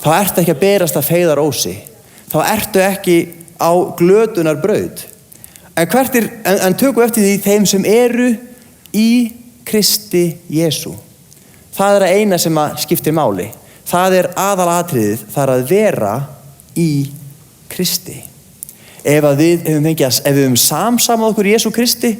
Þá ertu ekki að berast að feigðarósi. Þá ertu ekki á glötunar braut. En tökum eftir því þeim sem eru í Kristi Jesú. Það er að eina sem að skiptir máli. Það er aðalatriðið, það er að vera í Kristi. Ef við höfum samsamað okkur í Jesú Kristi,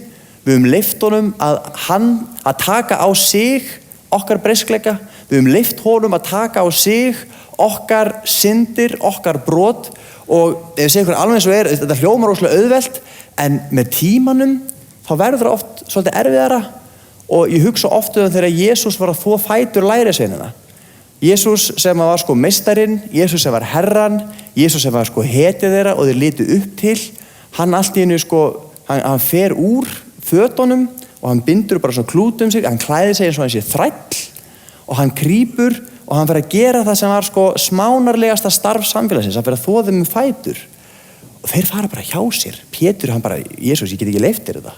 við höfum leyft honum að taka á sig okkar breyskleika, við höfum leyft honum að taka á sig okkar syndir, okkar brot, og ef ég segi ykkur alveg eins og þetta hljómar óslega auðvelt, en með tímanum þá verður það oft svolítið erfiðara, og ég hugsa oft þegar Jesús var að þvo fætur lærisveinana. Jesús sem var sko meistarinn, Jesús sem var herran, Jesús sem var sko hetið þeirra og þeir litu upp til, hann allt í einu sko, hann fer úr fötunum og hann bindur bara svona klút sig, hann klæðir sig eins og hann sé þræll og hann krýpur og hann fer að gera það sem var sko smánarlegasta starf samfélagsins, hann fer að þvo þeim fætur. Og þeir fara bara hjá sér. Pétur, hann bara, Jesús, ég get ekki leyft þér þetta.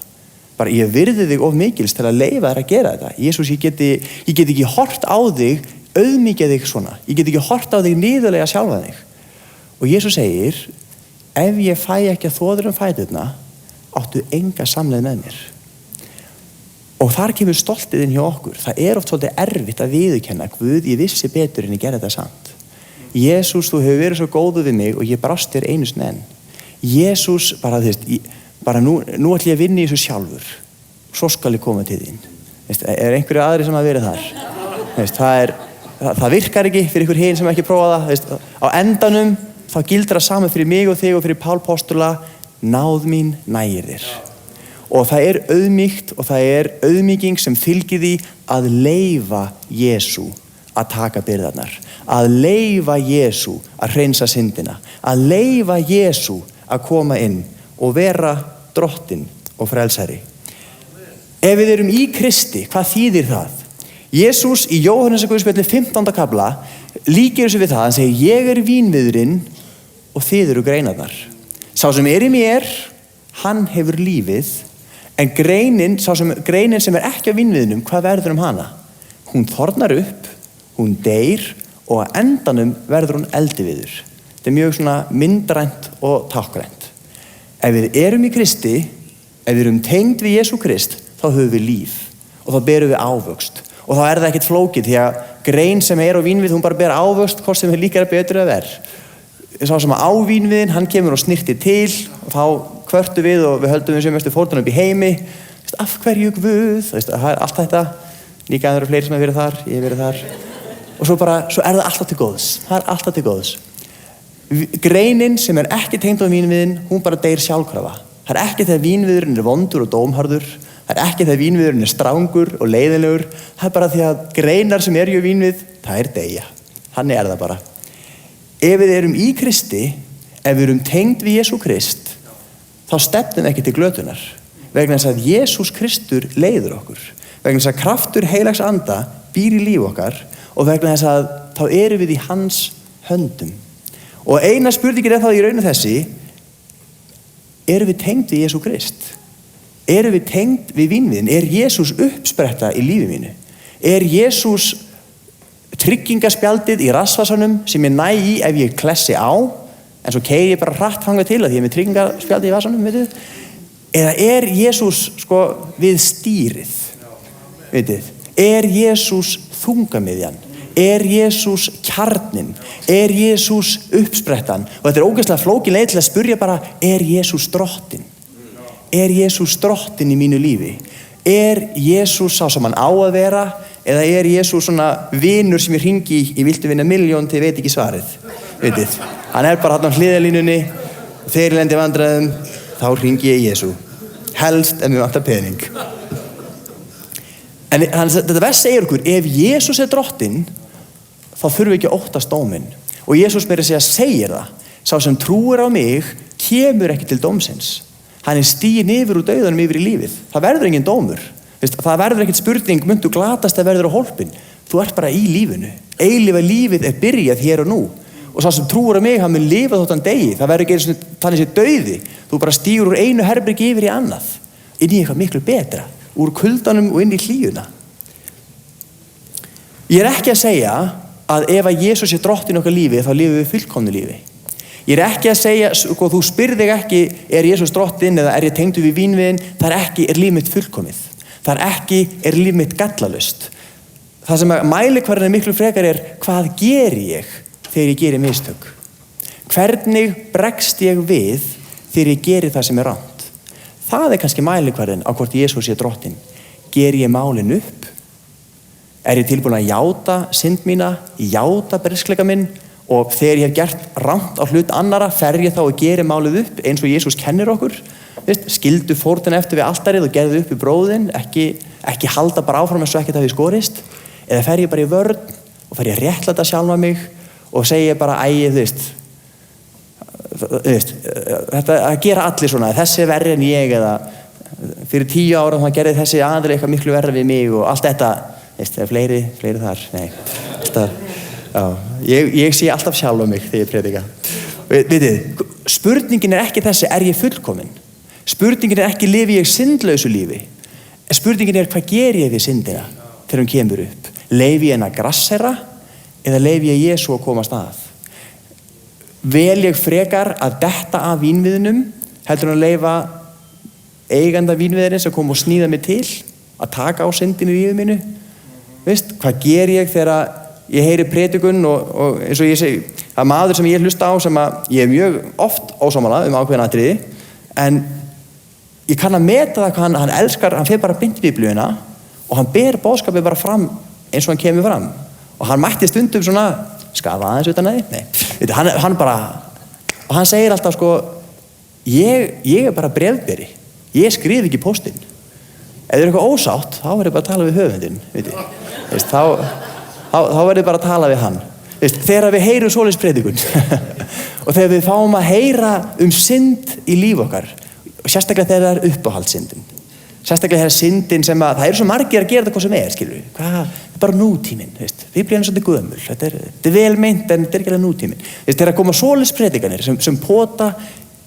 Bara, ég virði þig of mikils til að leyfa þér að gera þetta. Jesús, ég get ekki hort á þig, auðmýkja þig svona. Ég get ekki hort á þig niðurlega sjálfa þig. Og Jesús segir, ef ég fæ ekki að þvo þér fæturna, áttu enga samleið með mér. Og þar kemur stoltið inn hjá okkur. Það er oft svolítið erfitt að viðurkenna, Guð, ég vissi betur en ég gerði þetta samt. Jesús, þú hefur verið svo góður við mig og ég brást þér einu sinni enn. Jesús, bara nú ætlum ég að vinna í þessu sjálfur. Svo skal ég koma til þín. Er einhverju aðri sem að verið þar? Það virkar ekki fyrir ykkur hinn sem ekki prófa það. Á endanum þá gildir það saman fyrir mig og þig og fyrir Pál postula, náð mín nægir þér. Og það er auðmýkt og það er auðmýking sem fylgir því að leyfa Jesú að taka byrðarnar. Að leyfa Jesú að hreinsa syndina. Að leyfa Jesú að koma inn og vera drottinn og frelsari. Ef við erum í Kristi, hvað þýðir það? Jesús í Jóhannesarguðspjalli 15. kafla líkir þessu við það, hann segir, ég er vínviðurinn og þið eru greinarnar. Sá sem er í mér, hann hefur lífið, en greinin sem er ekki á vínviðinum, hvað verður hana? Hún þornar upp, hún deyr og á endanum verður hún eldiviður. Þetta er mjög svona myndrænt og tákgrænt. Ef við erum í Kristi, ef við erum tengd við Jesú Krist, þá höfum við líf og þá berum við ávöxt. Og þá er það ekkert flókið, því að grein sem er á vínvið, hún bara ber ávöxt, hvort sem er líka betur að verð. Sá sem á vínviðin, hann kemur og snirtir til og þá kvörtum við og við höldum við sem mestu fórnum upp í heimi. Af hverju Guð? Það er allt þetta. Líka það eru fleiri sem hefur verið þar, ég hef verið þar. Og svo er það alltaf til góðs. Það er alltaf til góðs. Greinin sem er ekki tengd á vínviðin, hún bara deyr sjálfkrafa. Það er ekki þegar vínviðurinn er vondur og dómharður. Það er ekki þegar vínviðurinn er strangur og leiðilegur. Það er bara því að greinar sem eru í vínvið, það er deyja. Þannig er það bara. Ef við erum í Kristi, ef við erum tengd við Jesú Krist, þá stefnum ekki til glötunar. Vegna þess að Jesús Kristur leiður okkur. Vegna þess að kraftur heilags anda býr í líf okkar og vegna þess að þá erum við í hans höndum. Og eina spurningin er þá í rauninu þessi, erum við tengd við Jesú Krist? Erum við tengd við vínviðin? Er Jesús uppspretta í lífi mínu? Er Jesús tryggingaspjaldið í rassvasanum sem ég næ í ef ég klessi á, en svo keyri ég bara hratt þangað til að ég er með tryggingaspjaldið í vasanum, veitu? Eða er Jesús við stýrið? Veitu? Er Jesús þungamiðjan? Er Jesús kjarnin? Er Jesús uppsprettan? Og þetta er ógeðslega flókin leið til að spyrja bara, er Jesús drottinn? Er Jesús drottinn í mínu lífi? Er Jesús sá sem hann á að vera? Eða er Jesús svona vinur sem ég hringi í, ég vildi vinna 1.000.000 til ég veit ekki svarið? Vitið, hann er bara hann á hliðarlínunni, þeir lendi vandræðum, þá hringi ég Jesú. Helst en við vantar pening. En þetta vers segir okkur, ef Jesús er drottinn, þá þurfum við ekki að óttast dóminn. Og Jesús meira segir það. Sá sem trúir á mig, kemur ekki til dómsins. Hann stiginn yfir úr dauðanum yfir í lífið. Það verður engin dómur. Það verður ekkert spurning, muntu glatast eða verður á hólpin. Þú ert bara í lífinu. Eilífa lífið er byrjað hér og nú. Og sá sem trúir á mig, hann mun lifa þótt hann degi. Það verður ekki einu sinni þannig sé dauði. Þú bara stígur úr einu herbergi yfir í annað. Inn í eitthvað miklu betra. Úr kuldanum og inn í hlýjuna. Ég er ekki að segja að ef að Jesús sé drottinn í okkar lífi, þá lifum við fullkomnu lífi. Ég er ekki að segja, sko, þú spyrð þig ekki, er Jesús drottinn eða er ég tengdur við vínviðinn? Það er ekki, er líf mitt fullkomið. Það er ekki, er líf mitt gallalaust. Það sem mælikvarðinn miklu frekar er, hvað geri ég þegar ég geri mistök? Hvernig bregst ég við þegar ég geri það sem er rangt? Það er kannski mælikvarðinn á hvort Jesús sé drottinn. Geri ég málin upp? Er ég tilbúin að játa synd mína, játa berskleika minn og þegar ég hef gert rangt á hlut annara, fer ég þá og geri málið upp eins og Jesús kennir okkur? Skildu fórnina eftir við altarið og gerðu upp í bróðin, ekki halda bara áfram eins og ekkert hafi skorist? Eða fer ég bara í vörn og fer ég að réttlæta sjálfa mig og segja bara, þetta að gera allir svona, þessi er verri en ég, eða fyrir 10 ára þá gerði þessi aðri eitthvað miklu verra við mig og allt þetta, fleiri þar, nei, ég sé alltaf sjálfa mig þegar ég predika. Vitið, spurningin er ekki þessi, er ég fullkominn? Spurningin er ekki, lifi ég syndlausu lífi? Spurningin er, hvað ger ég við syndina þegar hún kemur upp? Leyfi ég henni að grassera eða leyfi ég Jesú að komast að? Vel ég frekar að detta af vínviðnum heldur en að leyfa eiganda vínviðarins að koma og sníða mig til að taka á syndinu í lífið mínu? Hvað ger ég þegar ég heyri predikun og eins og ég segi, það er maður sem ég hlusta á sem að ég er mjög oft ósammála ákveðin atriði, en ég kann að meta það hvað hann elskar, hann fer bara beint í Biblíuna og hann ber boðskapið bara fram eins og hann kemur fram og hann mætti stundum svona skafa aðeins utan að því, hann bara, og hann segir alltaf sko, ég er bara bréfberi, ég skrif ekki póstinn, ef þið er eitthvað ósátt þá er ég bara að tala við höfundinn, þá er ég bara að tala við hann, þegar við heyrum svoleiðis predikun og þegar við fáum að heyra synd í líf okkar, og sérstaklega þegar það er uppáhaldssyndin, sérstaklega þegar syndin sem að, það eru svo margir að gera þetta hvað sem er, skilur við, það er bara nútíminn, Biblían er svolítið gömul, þetta er vel meint en þetta er ekki alveg nútíminn, þegar að koma svoleiðis predikanir sem pota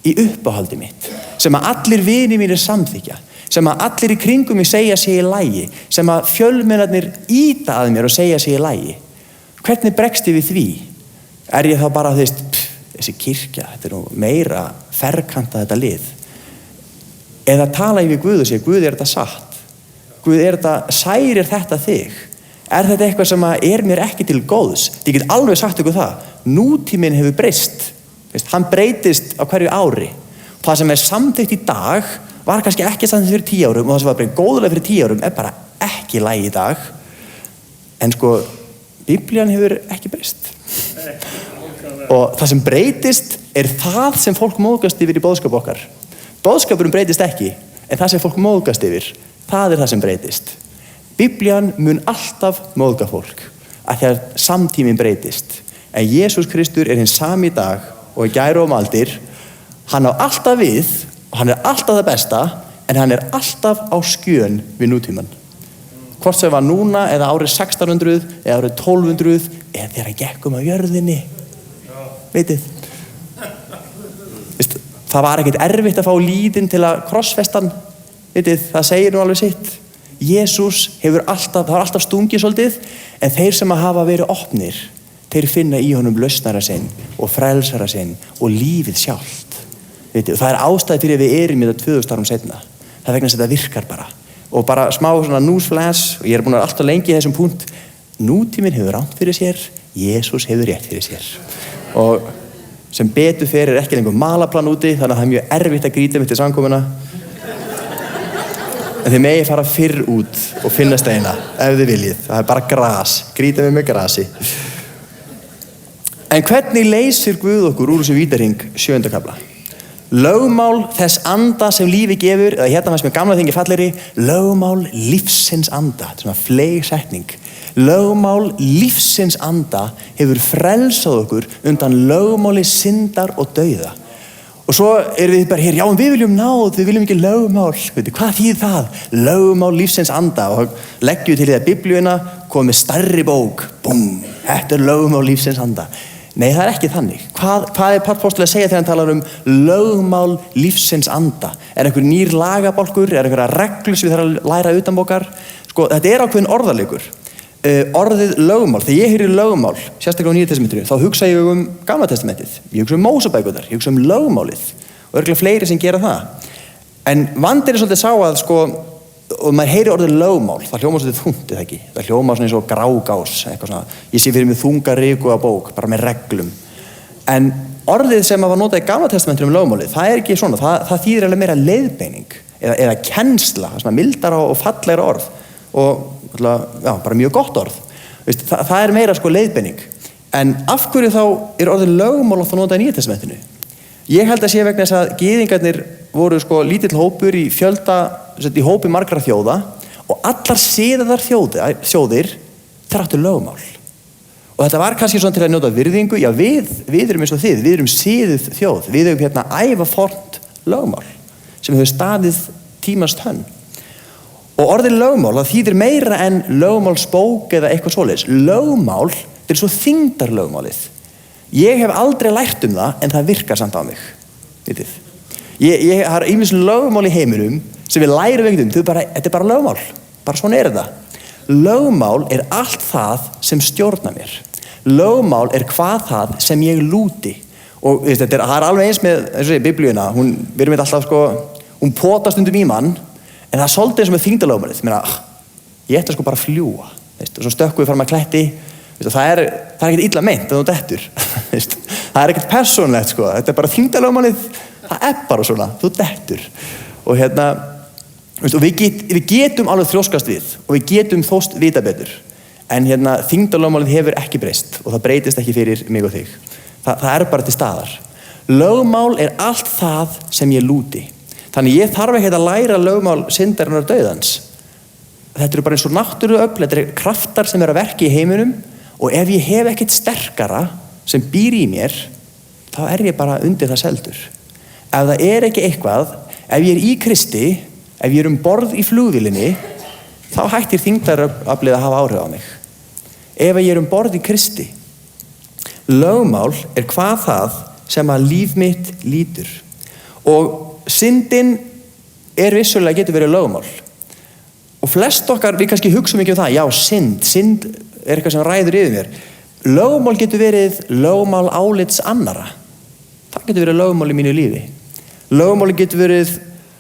í uppáhaldi mitt, sem að allir vinir mínir samþykja, sem að allir í kringum mig segja sig í lagi, sem að fjölmiðlarnir ýta að mér og segja sig í lagi, hvernig bregst ég við því? Er ég þá bara, þessi kirkja, þetta er nú meira ferkantað þetta lið? Eða tala ég við Guð og segja, Guð, er þetta satt? Guð, særir þetta þig? Er þetta eitthvað sem er mér ekki til góðs? Ég get alveg sagt ykkur það, nútíminn hefur breyst, hann breytist á hverju ári. Það sem er samþykkt í dag var kannski ekki samþykkt fyrir 10 árum og það sem var bara góðlega fyrir 10 árum er bara ekki í lagi í dag. En sko, Biblían hefur ekki breyst. Og það sem breytist er það sem fólk móðgast yfir í boðskap okkar. Boðskapurinn breytist ekki, en það sem fólk móðgast yfir, það er það sem breytist. Biblían mun alltaf móðga fólk, af því að samtíminn breytist. En Jesús Kristur er hinn sami í dag og í gær og aldir. Hann á alltaf við og hann er alltaf það besta, en hann er alltaf á skjön við nútímann. Hvort sem var núna eða árið 1600 eða árið 1200 eða þegar hann gekk á jörðinni. Veitið. Það var ekkert erfitt að fá lýðinn til að krossfestan. Veitið, það segir nú alveg sitt. Jesús hefur alltaf, það var alltaf stungið svolítið, en þeir sem að hafa verið opnir, þeir finna í honum lausnara sinn og frelsara sinn og lífið sjálft. Veitið, það er ástæði fyrir við erum í það 2000 árum seinna. Það vegna þess að þetta virkar bara. Og bara smá svona newsflash, og ég er búin að alltaf lengi í þessum punkt, nútíminn hefur rangt fyrir sér, Jesús hefur rétt fyrir sér. Og sem betur fer ekki lengur malaplan úti, þannig að það er mjög erfitt að grýta mig til samkomuna. En þið megi fara fyrr út og finna steina, ef þið viljið. Það er bara gras, grýta mig með grasi. En hvernig leysir Guð okkur úr þessu vítahring 7. kafla? Lögmál þess anda sem lífi gefur, eða hérna fannst mér gamla þingi fallegri, lögmál lífsins anda, þetta er svona fleyg setning. Lögmál lífsins anda hefur frelsað okkur undan lögmáli syndar og dauða. Og svo erum við bara hér, já, en við viljum náð, við viljum ekki lögmál. Veitir, hvað þýðir það? Lögmál lífsins anda. Og leggjum við til í það Biblíuna, komum með stærri bók, búm, þetta er lögmál lífsins anda. Nei, það er ekki þannig. Hvað er Páll postuli að segja þegar hann talar lögmál lífsins anda? Er einhver nýr lagabálkur? Er einhverja reglur sem við þarfum að læra utanbókar? Sko, þetta er ákveðin orðalegur. Orðið lögmál, þegar ég heyri lögmál, sérstaklega á Nýja testamentinu, þá hugsa ég Gamla testamentið. Ég hugsa Mósebækurnar, ég hugsa lögmálið og örugglega fleiri sem gera það. En vandinn er svolítið sá að sko, og maður heyri orðið lögmál, það hljómar svolítið þungt, eða ekki? Það hljómar svona eins og grágás, eitthvað svona. Ég sé fyrir mig þunga riku að bók, bara með reglum. En orðið sem var notað í Gamla testamentinu lögmálið, það er ekki svona, það þýðir alveg meira leiðbeining eða kennsla, svona mildara og fallegra orð. Og já, bara mjög gott orð. Það er meira sko leiðbeining. En af hverju þá er orðið lögmál oft að nota í Nýja testamentinu? Ég held að sé vegna þess að gyðingarnir voru sko lítill hópur í í hópi margra þjóða og allar siðaðar þjóðir þráttu lögmál. Og þetta var kannski svona til að njóta virðingu. Já, við erum eins og þið, við erum siðuð þjóð. Við höfum hérna ævafornt lögmál sem hefur staðið tímans tönn. Og orðið lögmál, það þýðir meira en lögmálsbók eða eitthvað svoleiðis. Lögmál, þetta er svo þyngdarlögmálið. Ég hef aldrei lært það, en það virkar samt á mig. Vitið. Ég har ýmis lögmál í heiminum sem við lærum ekkert þetta er bara lögmál. Bara svona er þetta. Lögmál er allt það sem stjórnar mér. Lögmál er hvað það sem ég lúti. Og það er alveg eins með Biblíuna. Við erum alltaf sko, hún potar stundum í mann. En það er svolítið eins og með þyngdarlögmálið. Ég ætla sko bara að fljúga. Og svo stökkum við fram að kletti. Það er ekkert illa meint að þú dettur. Það er ekkert persónulegt sko. Þetta er bara þyngdarlögmálið. Það er bara svona. Þú dettur. Og við getum alveg þrjóskast við. Og við getum þóst vita betur. En þyngdarlögmálið hefur ekki breyst. Og það breytist ekki fyrir mig og þig. Það er bara til staðar. Lögmál er allt það sem ég lúti. Þannig ég þarf ekki að læra lögmál syndarinnar dauðans. Þetta eru bara eins og náttúruöfl, þetta eru kraftar sem eru að verki í heiminum og ef ég hef ekkert sterkara sem býr í mér, þá er ég bara undir það seldur. Ef það er ekki eitthvað, ef ég er í Kristi, ef ég er borð í flugvélinni, þá hættir þyngdaraflið að hafa áhrif á mig. Ef ég er borð í Kristi. Lögmál er hvað það sem að líf mitt lítur. Og syndin vissulega getur verið lögmál. Og flest okkar, við kannski hugsa mikið það, já, synd er eitthvað sem ræður yfir mér. Lögmál getur verið lögmál álits annara. Það getur verið lögmál í mínu lífi. Lögmál getur verið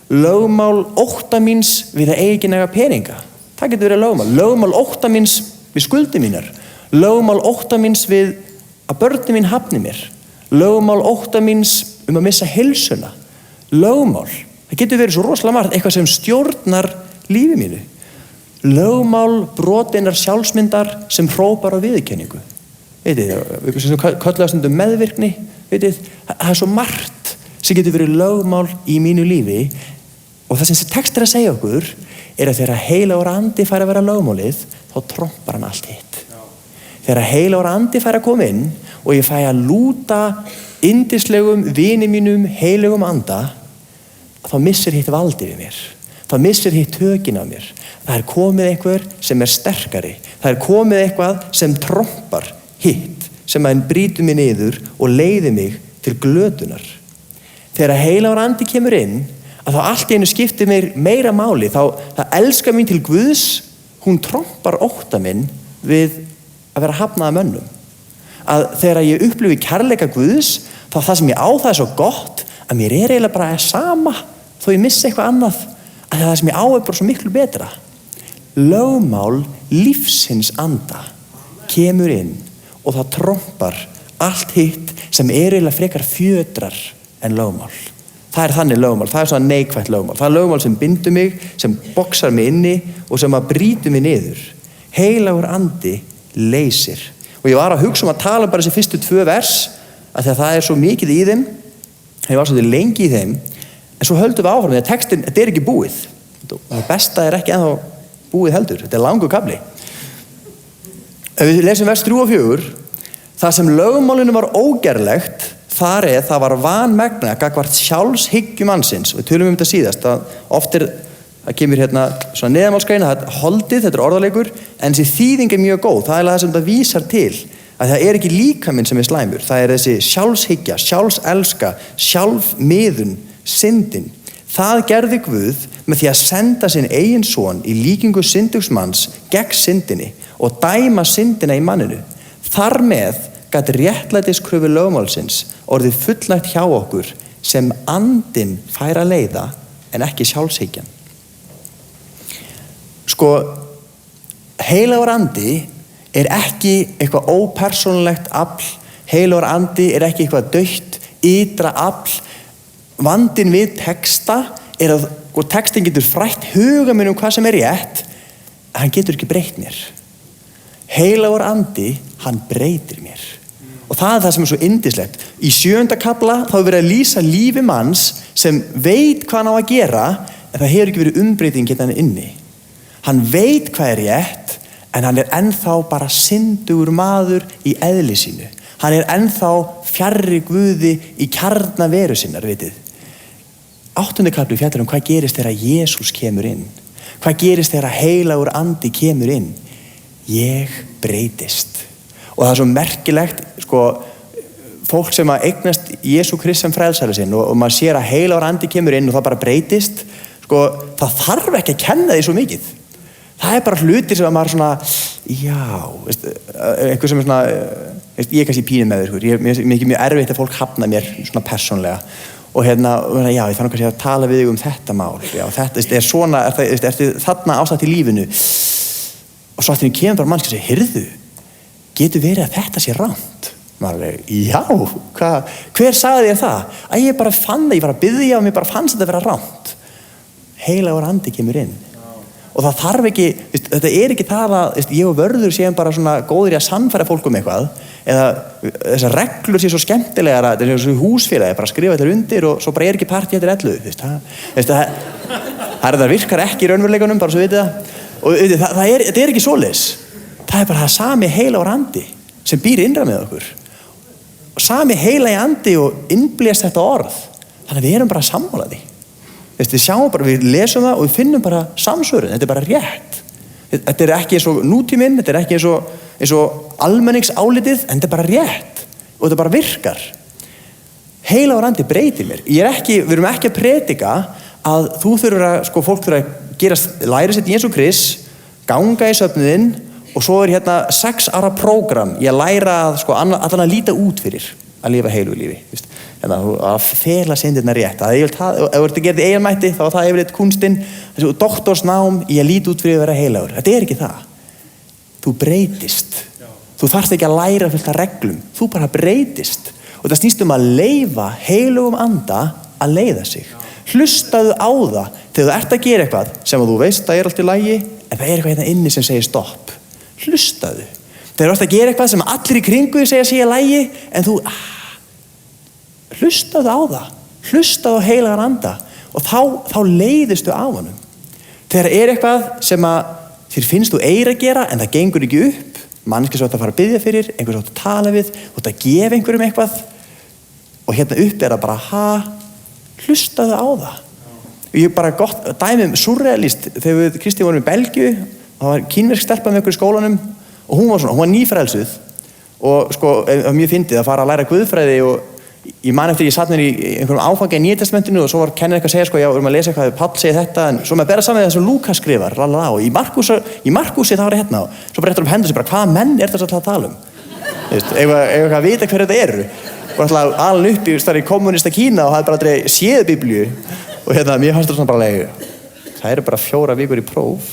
lögmál ótta míns við að eigin eiga peninga. Það getur verið lögmál. Lögmál ótta míns við skuldi mínar. Lögmál ótta míns við að börnin mín hafni mér. Lögmál ótta míns að missa heilsuna. Lögmál, það getur verið svo rosalega margt, eitthvað sem stjórnar lífi mínu. Lögmál brotinnar sjálfsmyndar sem hrópar á viðurkenningu. Vitið, eitthvað sem kölluðu stundum meðvirkni, vitið, það er svo margt sem getur verið lögmál í mínu lífi og það sem þessi text er að segja okkur er að þegar heilagur andi fær að vera lögmálið, þá trompar hann allt hitt. Þegar heilagur andi fær að koma inn og ég fæ að lúta yndislegum vini mínum heilugum anda, þá missir hitt valdið við mér. Þá missir hitt tökin af mér. Það er komið einhver sem er sterkari. Það er komið eitthvað sem trompar hitt, sem að brýtur mig niður og leiðir mig til glötunar. Þegar heilagur andi kemur inn, að þá allt í einu skiptir mér meira máli, þá elskar mín til Guðs, hún trompar ótta minn við að vera hafnað af mönnum. Að þegar ég upplifi kærleika Guðs, þá það sem ég á það er svo gott að mér er eiginlega bara sama þó ég missi eitthvað annað, að það sem ég á er bara svo miklu betra. Lögmál lífsins anda kemur inn og það trompar allt hitt sem er eiginlega frekar fjötrar en lögmál. Það er þannig lögmál, það er svona neikvætt lögmál. Það er lögmál sem bindur mig, sem boxar mig inni og sem að brýtur mig niður. Heilagur andi leysir. Og ég var að hugsa að tala bara þessi fyrstu 2 vers, að það er svo mikið í þeim. Ég var svolítið lengi í þeim, en svo höldum við áfram, því að textin, þetta er ekki búið. Það besta er ekki ennþá búið heldur, þetta er langur kafli. Ef við lesum vers 3 og 4, það sem lögmálinu var ógerlegt, það var vanmegna gagnvart sjálfshyggju mannsins, og við tölum þetta síðast, að oft það kemur svona neðanmálsgreina, það holdið, þetta orðaleikur, en þessi þýðing mjög góð, það það sem það vísar til, að það ekki líkaminn sem slæmur, það þessi sjálfshyggja, sjálfselska, sjálfmiðun, syndin. Það gerði Guð með því að senda sinn eigin son í líkingu syndugs manns gegn syndinni og dæma syndina í manninu. Þar með gat réttlætiskröfu lögmálsins orðið fullnægt hjá okkur sem andinn fær að leiða en ekki sjálfshyggjan. Heilagur andi ekki eitthvað ópersónulegt afl, heilagur andi ekki eitthvað dautt, ytra afl. Vandinn við texta að textin getur frætt huga minn hvað sem rétt, en hann getur ekki breytt mér. Heilagur andi, hann breytir mér. Og það það sem svo yndislegt. Í 7. kafla þá verið að lýsa lífi manns sem veit hvað hann á að gera, en það hefur ekki verið umbreyting hérna inni. Hann veit hvað rétt, en hann ennþá bara syndugur maður í eðli sínu. Hann ennþá fjarri Guði í kjarna veru sinnar, vitið. 8. kafli fjallar hvað gerist þegar Jesús kemur inn. Hvað gerist þegar heilagur andi kemur inn? Ég breytist. Og það svo merkilegt, fólk sem eignast Jesú Krist sem frelsari sinn og maður sér að heilagur andi kemur inn og það bara breytist, það þarf ekki að kenna því svo mikið. Það bara hlutir sem að maður einhver sem ég kannski pínum með þér, ég mjög erfitt að fólk hafna mér svona persónlega. Og ég fann kannski að tala við þig þetta mál, þetta svona, þarna ástætt í lífinu. Og svo aftur kemur bara mannski og segir, heyrðu, getur verið að þetta sé rangt? Já, hver sagði þér það? Ég bara fann það, ég var að biðja og mér bara fannst þetta að vera rangt. Heilagur andi kemur inn. Og það þarf ekki, þetta ekki það að ég og Vörður séum bara svona góðir í að sannfæra fólk eitthvað, eða þessar reglur sé svo skemmtilegar að þetta svo húsfélagi, bara skrifa þetta undir og svo bara ekki partí eftir 11. Það virkar ekki í raunveruleikunum, bara svo vitið það. Og þetta ekki svoleiðis. Það bara það sami heilagur andi sem býr innra með okkur. Og sami heilagi andi og innblés þetta orð. Þannig að við erum bara sammálaði. Við sjáum bara, við lesum það og við finnum bara samsvörun, þetta bara rétt. Þetta ekki eins og nútíminn, þetta ekki eins og almenningsálitið, en þetta bara rétt og þetta bara virkar. Heilagur andi breytir mér. Við erum ekki að predika að þú þurfur að, fólk þurfur að læra sitt Jesú Krist, ganga í söfnuðinn og svo 6 ára prógram í að læra að líta út fyrir að lifa heilugu lífi. Að fela syndirnar rétt. Ef þú ert að gera þetta eiginmætti, þá það yfirleitt kunstinn, þessu doktorsnám í að líta út fyrir að vera heilagur. Þetta ekki það. Þú breytist. Þú þarft ekki að læra fullt af reglum. Þú bara breytist. Og það snýst að leyfa heilugum anda að leiða sig. Hlustaðu á það þegar þú ert að gera eitthvað sem þú veist að allt í lagi, en það eitthvað inni sem segir stopp. Hlustaðu. Þegar þú ert að gera eitthvað sem allir í kringu segja sé í lagi, en þú hlustaðu á það, hlustaðu á heilagan anda og þá leiðistu á honum. Þegar eitthvað sem að þér finnst þú að gera en það gengur ekki upp, mannski svo að fara að biðja fyrir, einhver svo að tala við, þú að gefa einhverjum eitthvað og upp það bara, hlustaðu á það. Ég bara gott dæmi surrealist, þegar við Kristi vorum í Belgíu, það var kínversk stelpa með okkur í skólanum og hún var nýfrelsuð og mjög fyndið að fara að læra guðfræði og ég man eftir ég satt mér í einhverjum áfangi í Nýja testamentinu og svo var kennir eitthvað að segja við erum að lesa eitthvað, Páll segir þetta en svo með bera saman það sem Lúkas skrifar og í Markúsi þá var ég og svo bara eftir hendur sig hvaða menn þetta að tala eitthvað að vita hver þetta eru og alltaf alveg upp í kommunista Kína og hafði bara aldrei séð Biblíu og mér fannst það svona bara það eru bara 4 vikur í próf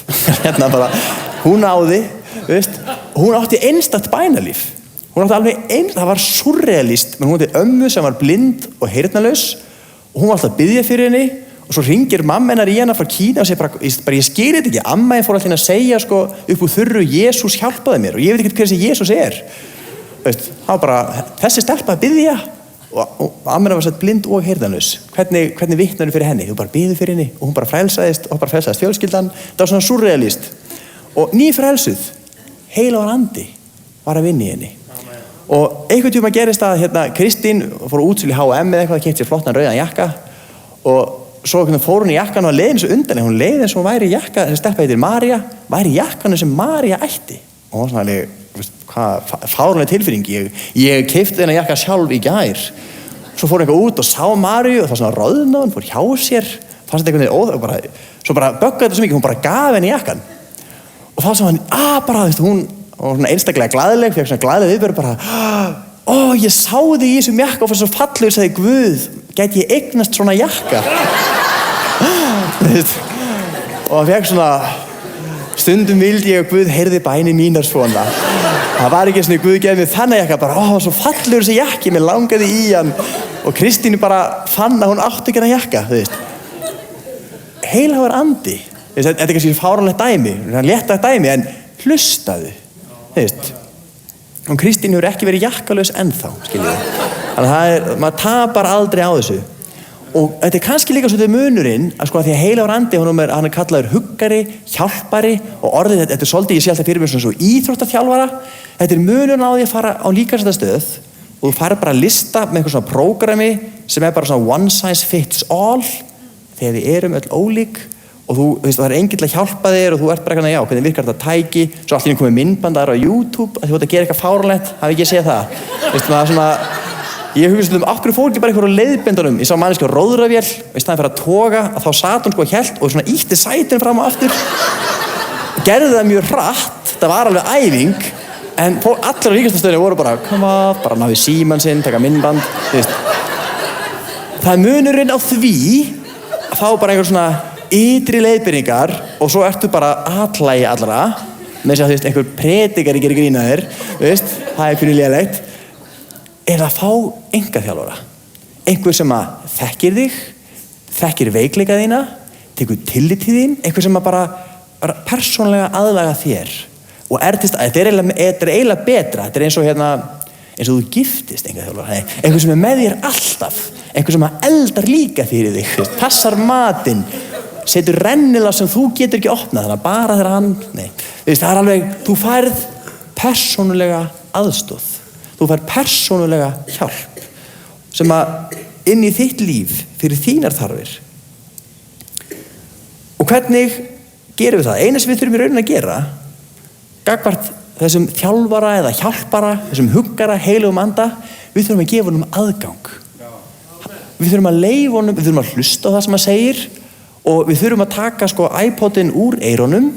bara, hún áði hún átti einstakt bænalíf. Hún átti alveg það var surrealist, menn hún átti ömmu sem var blind og heyrnarlaus og hún var alltaf að biðja fyrir henni og svo ringir mamma hennar í hana frá Kína og segir bara ég skil þetta ekki, amma fór alltaf að segja upp úr þurru, Jesús hjálpaði mér og ég veit ekki hver þessi Jesús það var bara þessi stelpa að biðja og amma hennar var sett blind og heyrnarlaus. Hvernig vitnar fyrir henni? Þú bara biður fyrir henni og hún bara frelsaðist og bara frelsaðist fjölskyldan. Það var svona surrealist og nýfrelsuð heilagur andi var að vinna í henni. Og einhvern tíma gerist að Kristín fór útsölu í H&M eða eitthvað, keypti sér flottan rauðan jakka og svo fór hún í jakkan og leiði eins og undan, hún leiði eins og hún væri í jakka, þessi stelpa heitir María, væri í jakkanum sem María ætti. Og hún var svona alveg, hvað fáránleg tilfinning, ég keypti þennan jakka sjálf í gær. Svo fór eitthvað út og sá Maríu og það var svona roðna, hún fór hjá sér, fannst þetta einhvern veginn óþægilegt, svo bara böggaði þetta svo mikið, hún bara gaf henni jakkan. Og þá sá hann, hún var svona einstaklega glaðleg, fekk svona glaðleg viðbrögð bara, ég sá þig í þessum jakka og fyrir svo fallegur, sagði Guð, gæti ég eignast svona jakka? Og hann fekk svona, stundum vildi ég að Guð heyrði bænir mínar svona. Það var ekki svona, Guð gefið mér þannig jakka, bara, svo fallegur þessi jakki, mér langaði í hann. Og Kristín bara fann að hún átti ekki þennan jakka, Heilagur andi. Þetta er kannski fáránlegt dæmi, léttvægt dæmi, en hlustaðu. Og Kristín hefur ekki verið jakkalaus ennþá, skiljið. Þannig að maður tapar aldrei á þessu. Og þetta er kannski líka svolítið munurinn, að því að heilagur andi, hann er kallaður huggari, hjálpari og orðið, þetta er svolítið, ég sé alltaf fyrir mér svona svo íþróttaþjálfara. Þetta er munurinn á því að fara á líkamsræktarstöð og þú farið bara að lista með eitthvað svona prógrami sem er bara svona one size fits all þegar við erum öll ólík. Og þú veist, það er enginn til að hjálpa þér og þú ert bara já, hvernig virkar þetta tæki, svo allt í einu komið myndbandar á YouTube, að þú ert að gera eitthvað fáránlegt, hafi ekki séð það. Veist, maður svona, ég hugsa af hverju fór ekki bara eitthvað á leiðbendunum, ég sá manneskja á róðravél, í staðinn fyrir að toga, að þá sat hún hélt og svona ýtti sætin fram og aftur. Gerði það mjög hratt, það var alveg æfing, en allir á líkamsræktarstöðinni voru bara, bara ná í símann sinn, taka myndband, það er munurinn á því að fá bara einhver svona ytri leiðbeiningar og svo ertu bara aðlægi allra með þess að einhver predikari gerir grín að þér, það er fyrir lélegt, er að fá einkaþjálfara. Einhver sem að þekkir þig, þekkir veikleika þína, tekur tillit til þín, einhver sem að bara persónulega aðlaga þér. Og þetta er eiginlega betra, þetta er eins og þú giftist einkaþjálfara, einhver sem er með þér alltaf, einhver sem að eldar líka fyrir þig, passar matinn, setur rennila sem þú getur ekki opnað, þannig að bara þegar hann, það er alveg, þú færð persónulega aðstoð, þú færð persónulega hjálp sem að inn í þitt líf fyrir þínar þarfir. Og hvernig gerum við það? Eina sem við þurfum í rauninni að gera, gagnvart þessum þjálfara eða hjálpara, þessum huggara, heilugum anda, við þurfum að gefa honum aðgang. Við þurfum að leyfa honum, við þurfum að hlusta á það sem hann segir og við þurfum að taka iPodin úr eyrunum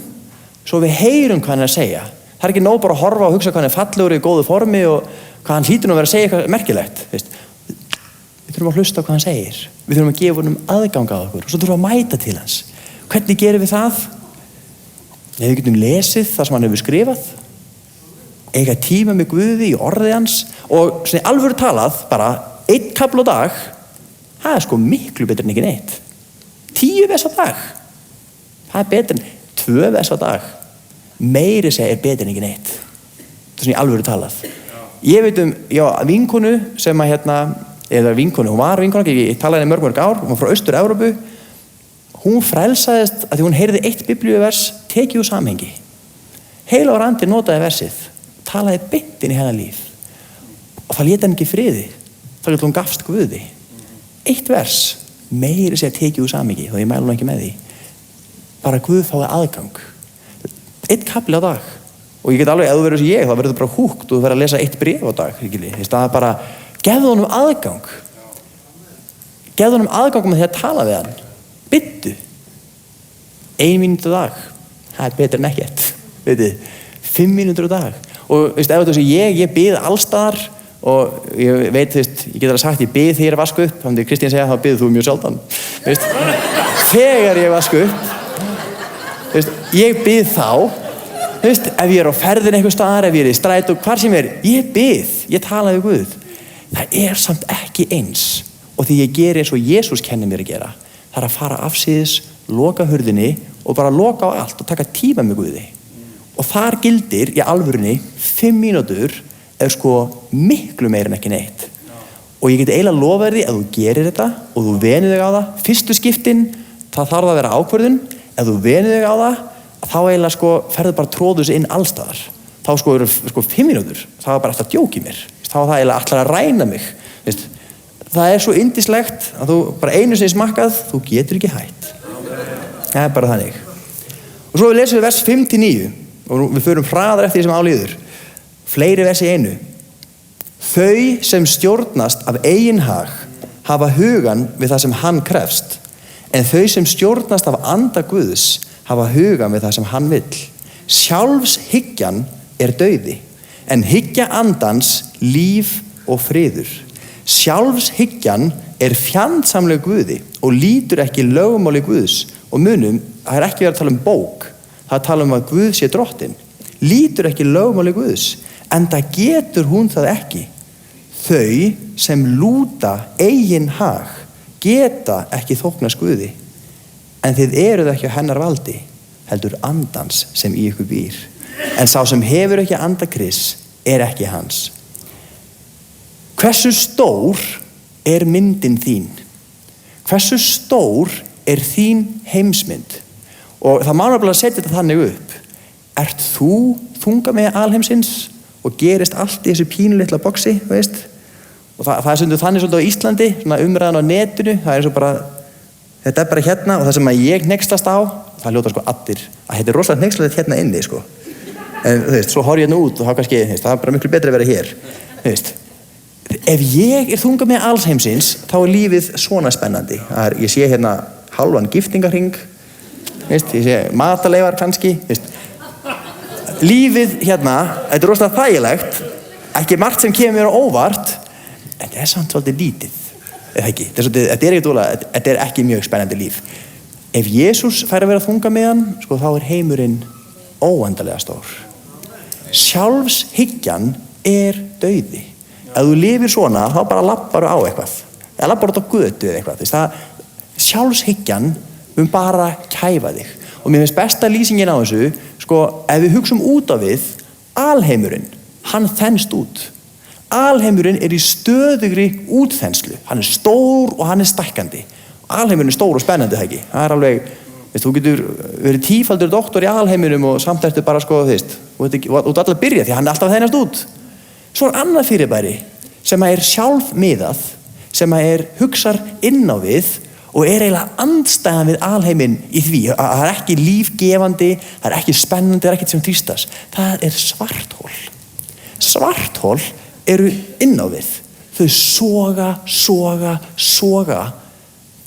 svo við heyrum hvað hann er að segja. Það er ekki nóg bara að horfa og hugsa hvað hann er fallegur í góðu formi og hvað hann hlýtur nú að vera að segja eitthvað merkilegt. Við þurfum að hlusta á hvað hann segir. Við þurfum að gefa honum aðgang að okkur og svo þurfum að mæta til hans. Hvernig gerum við það? Við getum lesið það sem hann hefur skrifað, eiga tíma með Guði í orðið hans og svona alvöru talað, bara 1 kafli á dag, það er miklu betur en ekki neitt. 10 vers á dag, það er betur en 2 vers á dag. Meiri segja er betur en ekki neitt. Það er svona í alvöru talað. Ég veit vinkonu sem að eða vinkonu, hún var vinkona, ég talaði henni mörg ár, hún var frá Austur-Evrópu. Hún frelsaðist að því hún heyrði 1 biblíuvers tekið úr samhengi. Heilagur andi notaði versið, talaði beint inn í hennar líf. Og það lét henni ekki í friði, þá hún gafst Guði. 1 vers, meiri segja tekið úr samhengi, þó ég mælu nú ekki með því. Bara Guð fái aðgang. 1 kafli á dag. Og ég get alveg, ef þú verður sem ég, þá verður þú bara húkt og þú verður að lesa 1 bréf á dag. Það er bara, gefðu honum aðgang. Gefðu honum aðgang með því að tala við hann. Biddu. 1 mínútu á dag. Það er betur en ekkert. 5 mínútur á dag. Og ef þú veist, ég bið allstaðar og ég veit, ég get alveg sagt, ég bið þegar ég er að vaska upp. Þannig að Kristín segja, þá biður þú mjög sjaldan. Þegar ég vaska upp, ég bið þá, ef ég er á ferðin einhver staðar, ef ég er í strætó, hvar sem ég bið, ég tala við Guð. Það er samt ekki eins. Og því ég geri eins og Jesús kennir mér að gera. Það er að fara afsíðis, loka hurðinni og bara loka á allt og taka tíma með Guði. Og þar gildir í alvörunni 5 mínútur er miklu meira en ekki neitt. Og ég get eiginlega lofa því að þú gerir þetta og þú venir þig á það. Fyrstu skiptin, það þarf að vera ákvörðun. Ef þú venir þig á það, þá eiginlega ferðu bara tróðu þessu inn allstaðar. Þá eru 5 mínútur, það var bara eftir að djóki mér. þá var það eiginlega allar að ræna mig. Veist, það svo yndislegt að þú bara einu sinni smakkað, þú getur ekki hætt. Það bara þannig. Og svo við lesum við vers 5-9 og við förum hraðar eftir því sem álíður. Fleiri vers í einu. Þau sem stjórnast af eigin hag hafa hugan við það sem hann krefst, en þau sem stjórnast af anda Guðs hafa hugan við það sem hann vill. Sjálfshyggjan dauði, en hyggja andans líf og friður. Sjálfshyggjan fjandsamleg Guði og lítur ekki lögmáli Guðs. Og munum, það ekki verið að tala um bók, það tala um að Guð sé drottinn. Lítur ekki lögmáli Guðs, enda getur hún það ekki. Þau sem lúta eigin hag geta ekki þóknast Guði, en þið eruð ekki á hennar valdi, heldur andans sem í ykkur býr. En sá sem hefur ekki anda Krists ekki hans. Hversu stór myndin þín? Hversu stór þín heimsmynd? Og það má nefnilega setja þetta þannig upp. Ert þú þunga með alheimsins og gerist allt í þessu pínulitla boxi, veist? Og það stundum þannig svolítið á Íslandi, svona umræðan á netinu, það eins og bara, þetta bara hérna og það sem að ég hneykslast á, það hljóta sko allir, að þetta rosalega hneykslast hérna inni, sko. En þú veist, svo horf ég hérna út og þá kannski, veist, það bara miklu betra að vera hér. Þú veist, ef ég þunga með alheimsins, þá lífið svona spennandi. Ég sé hérna halvan giftingarhring, veist, ég sé mataleifar kannski, veist. Lífið hérna, þetta rosalega þægilegt, ekki margt sem kemur mér á óvart, en þetta samt svolítið lítið, eða ekki. Þetta ekki mjög spennandi líf. Ef Jesús fær að vera þunga með hann, sko, þá heimurinn óendanlega stór. Sjálfshyggjan dauði. Ef þú lifir svona, þá bara labbar á eitthvað. Eða labbar út á götu eða eitthvað. Sjálfshyggjan bara kæfa þig. Og mér finnst besta lýsingin á þessu, sko, ef við hugsum út á við, alheimurinn, hann þenst út. Alheimurinn í stöðugri útþenslu. Hann stór og hann stækkandi. Alheimurinn stór og spennandi, það ekki. Það alveg, veist, þú getur verið 10-faldur doktor í alheiminum og samt ertu bara, sko, þú veist, og þú ert alltaf að byrja því hann alltaf þennast út. Svo annað fyrirbæri sem sjálfmiðað, sem hugsar inn á við og eiginlega andstæðan við alheiminn í því. Það ekki lífgefandi, það ekki spennandi, það ekkert sem þrýstast. Það svarthol. Svarthol inn á við. Þau soga,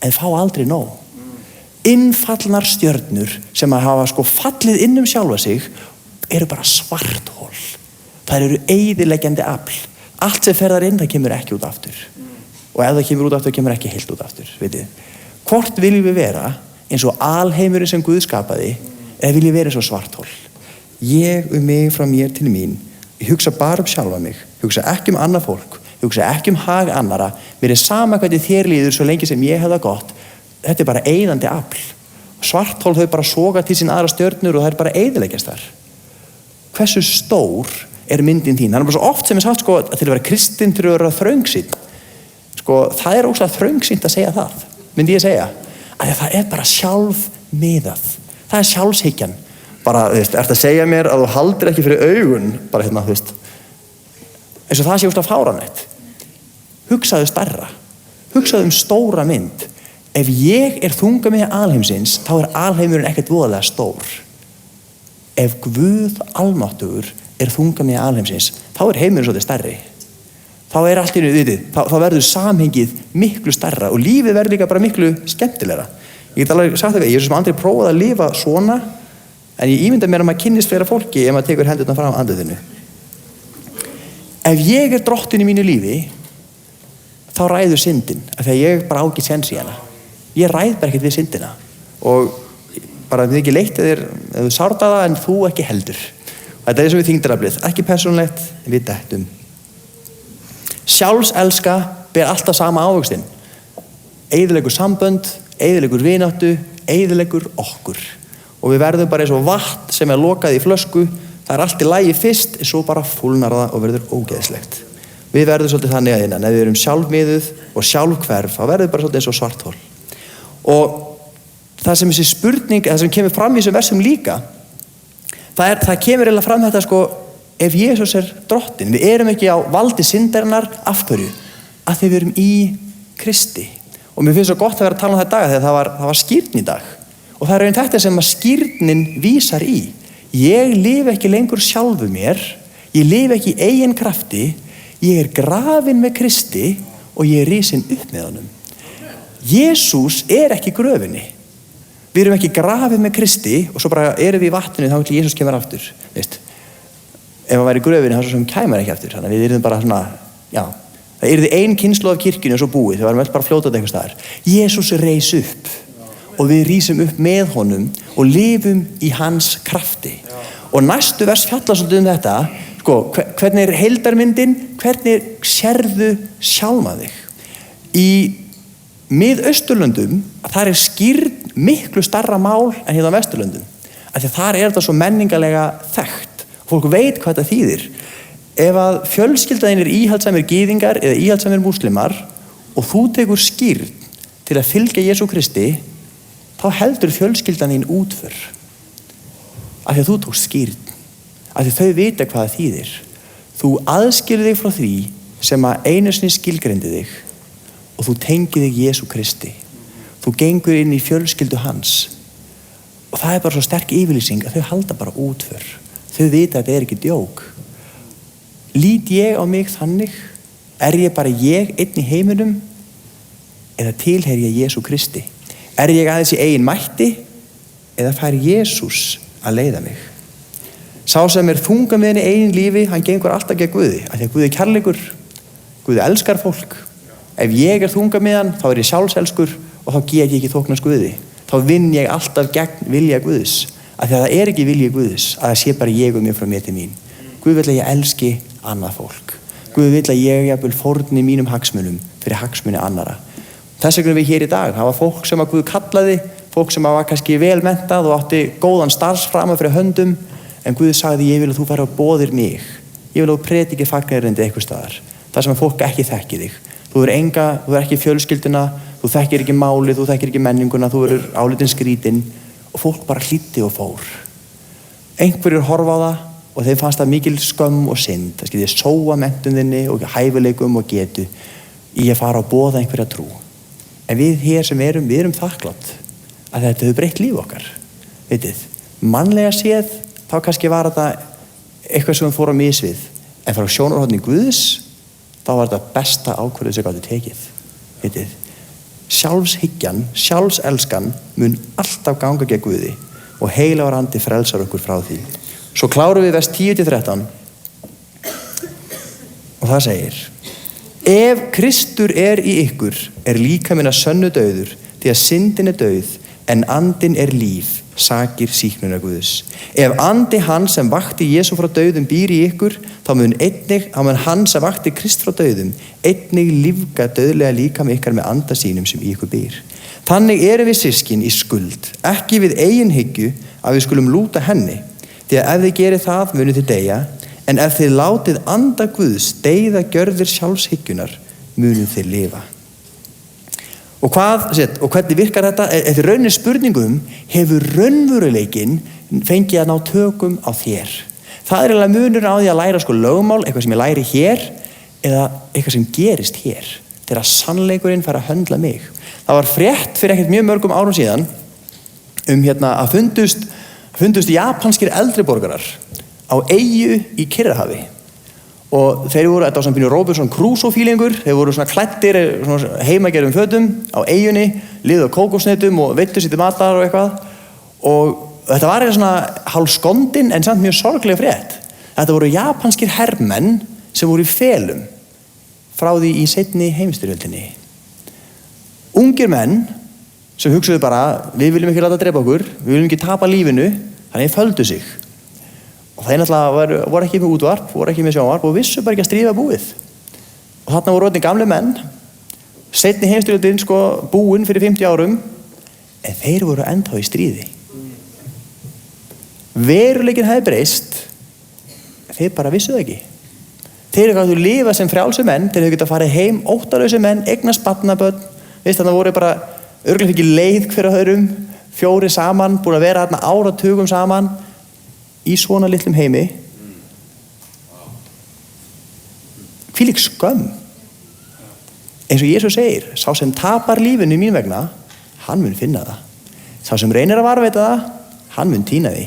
en fá aldrei nóg. Innfallnar stjörnur sem hafa sko fallið inn sjálfa sig bara svarthol. Það eyðileggjandi afl. Allt sem fer þar inn, það kemur ekki út aftur. Og ef það kemur út aftur, kemur ekki heilt út aftur, vitið. Hvort viljum við vera eins og alheimurinn sem Guð skapaði, eða viljum við vera eins og svarthol? Ég mig frá mér til mín, ég hugsa bara sjálfa mig, hugsa ekki annað fólk, hugsa ekki hag annara, mér sama hvernig þér líður svo lengi sem ég hef það gott. Þetta bara eyðandi afl. Svarthol þau bara soga til sín aðra stjörnur og það bara eyðileggjast þar. Hversu stór myndin þín? Það bara svo oft sem sagt, sko, að til að vera kristinn til að vera þröngsýnn. Sko, það ógeðslega þröngsýnt að segja það, myndi ég segja. Að það bara sjálfmiðað. Það sjálfshyggjan. Bara, þú veist, ertu að segja mér að þú haldir ekki fyrir augun, bara hérna, þú veist. Eins og það sé úrst af fáránlegt. Hugsaðu stærra. Hugsaðu stóra mynd. Ef ég þunga með alheimsins, þá alheimurinn ekkert voðalega stór. Ef Guð almáttugur þunga með alheimsins, þá heimurinn svolítið stærri. Þá allt í einu, vitið, þá verður samhengið miklu stærra og lífið verður líka bara miklu skemmtilegra. Ég get alveg sagt það, ég sem aldrei prófað að lifa svona, en ég ímynda mér að maður kynnist fleira fólki ef maður tekur hendurna fram á andlitinu. Ef ég drottinn í mínu lífi, þá ræður syndin, af því að ég bara á ekki séns í hana. Ég ræð bara ekkert við syndina og bara þið ekki leitt ef þú sárta það en þú ekki heldur. Þetta eins og við þyngdaraflið, ekki persónulegt, en við dettum. Sjálfselska ber alltaf sama ávöxtinn. Eyðileggur sambönd, eyðileggur vináttu, eyðileggur okkur. Og við verðum bara eins og vatn sem lokað í flösku, það allt í lagi fyrst, en svo bara fúlnar það og verður ógeðslegt. Við verðum svolítið þannig að innan, ef við erum sjálfmiðuð og sjálfhverf, þá verðum bara svolítið eins og svarthol. Og það sem þessi spurning, það sem kemur fram í þessum versum líka, það kemur eiginlega fram þetta sko, ef Jesús drottinn. Við erum ekki á valdi syndarinnar. Af hverju? Að því við erum í Kristi. Og mér finnst svo gott að vera að tala þetta daga þegar það var skírn í dag. Og það raun þetta sem að skírnin vísar í. Ég lifi ekki lengur sjálfu mér. Ég lifi ekki í eigin krafti. Ég grafinn með Kristi og ég risinn upp með honum. Jesús ekki gröfinni. Við erum ekki grafið með Kristi og svo bara erum við í vatninu þá til Jesús kemur aftur. Veist? Ef hann væri í gröfinni þá sem kæmar ekki aftur. Þannig að við erum bara svona, já, það yrði ein kynslóð af kirkjunni og svo búið. Þau varum öll bara fljótandi eitthvað staðar. Jesús reis upp og við rísum upp með honum og lifum í hans krafti. Og næstu vers fjallar svolítið þetta, sko, hvernig heildarmyndin, hvernig sérðu sjálfa þig? Í Mið-Austurlöndum, þar skírn miklu starra mál en hérna á Vesturlöndum. Af því að þar þetta svo menningarlega þekkt. Fólk veit hvað þetta þýðir. Ef að fjölskyldaðin íhaldssamir gyðingar eða íhaldssamir múslimar og þú tekur skírn til að fylgja Jesú Kristi, þá heldur fjölskyldan þín útför. Af því að þú tókst skírn. Af því þau vita hvað það þýðir. Þú aðskilur þig frá því sem að einu sinni skilgreindi þig og þú tengir þig Jesú Kristi. Þú gengur inn í fjölskyldu hans. Og það bara svo sterk yfirlýsing að þau halda bara útför. Þau vita að þetta ekki djók. Lít ég á mig þannig? Ég bara ég einn í heiminum? Eða tilheyri ég Jesú Kristi? Ég aðeins í eigin mætti? Eða fær Jesús að leiða mig? Sá sem þunga með henni eigin lífi, hann gengur alltaf gegn Guði. Af því að Guði kærleikur, Guði elskar fólk. Ef ég þunga með hann, þá ég sjálfselskur og þá get ég ekki þóknast Guði. Þá vinn ég alltaf gegn vilja Guðs. Af því að það ekki vilji Guðs, að það sé bara ég mér frá mér til mín. Guð vill að ég elski annað fólk. Guð vill að ég jafnvel fórni mínum hagsmunum fyrir hagsmuni annara. Þess vegna við hér í dag. Það var fólk sem að Guð kallaði, fólk sem var kannski vel menntað og átti góðan starfsframa fyrir höndum, en Guð sagði, ég vil að þú fara og boðir mig. Ég vil að þú predikir fagnaðarerindi eitthvað staðar. Það sem að fólk ekki þekki þig. Þú ekki fjölskylduna, þú þekkir ekki málið, þú þekkir ekki menninguna, þú álitinn skrítinn og fólk bara hlýddi og fór. Einhverjir horfa á það og þeim fannst það mikil skömm og synd. Það skilði sóa menntun þinni og hæfileikum og getu í að fara og boða einhverja trú. En við hér sem við erum þakklátt að þetta hefur breytt líf okkar. Vitið, mannlega séð, þá kannski var þetta eitthvað sem fór á misvið. En frá sjónarhorni Guðs, þá var þetta besta ákvörðu sem gátu tekið. Vitið, sjálfshyggjan, sjálfselskan mun alltaf ganga gegn Guði og heilagur andi frelsar okkur frá því. Svo klárum við vers 10-13 og það segir: Ef Kristur í ykkur, líkaminn að sönnu dauður, því að syndin dauð, en andinn líf, sakir sýknunar Guðs. Ef andi hans sem vakti Jesú frá dauðum býr í ykkur, þá mun hann sem vakti Krist frá dauðum einnig lífga dauðlega líkami ykkar með anda sínum sem í ykkur býr. Þannig erum við systkin í skuld, ekki við eigin hyggju að við skulum lúta henni, því að ef þið gerið það munið þið deyja, en ef þið látið anda Guðs deyða gjörðir sjálfshyggjunar munið þið lifa. Og hvernig virkar þetta? Eftir rauninni spurningum hefur raunveruleikinn fengið að ná tökum á þér. Það eiginlega munur á því að læra lögmál, eitthvað sem ég læri hér, eða eitthvað sem gerist hér. Þegar sannleikurinn fær að höndla mig. Það var frétt fyrir ekkert mjög mörgum árum síðan að fundust japanskir eldri borgarar á eyju í Kyrrahafi. Og þeir voru, þetta var svona Robinson Crusoe-fílingur, þeir voru svona klæddir heimagerðum fötum á eyjunni, liðu á kókosnetum og veittu sér til matar og eitthvað. Og þetta var eitthvað svona hálfskondin en samt mjög sorglega frétt. Þetta voru japanskir hermenn sem voru í felum frá því í seinni heimsstyrjöldinni. Ungir menn sem hugsuðu bara, við viljum ekki láta drepa okkur, við viljum ekki tapa lífinu, þannig földu sig. Og þeir náttúrulega voru ekki með útvarp, voru ekki með sjónvarp og vissu bara ekki að stríða búið. Og þarna voru orðnir gamli menn, seinni heimsstyrjöldin búin fyrir 50 árum, en þeir voru ennþá í stríði. Veruleikinn hefði breyst, þeir bara vissu það ekki. Þeir gáttu lifa sem frjálsir menn, þeir hefðu getað farið heim, óttalausi menn, eignast barnabörn, þannig voru bara örugglega ekki leið hver af öðrum, 4 saman, búin að vera þarna áratugum saman, í svona litlum heimi hvílík skömm. Eins og Jesús segir, sá sem tapar lífinu mín vegna, hann mun finna það. Sá sem reynir að varðveita það, hann mun týna því.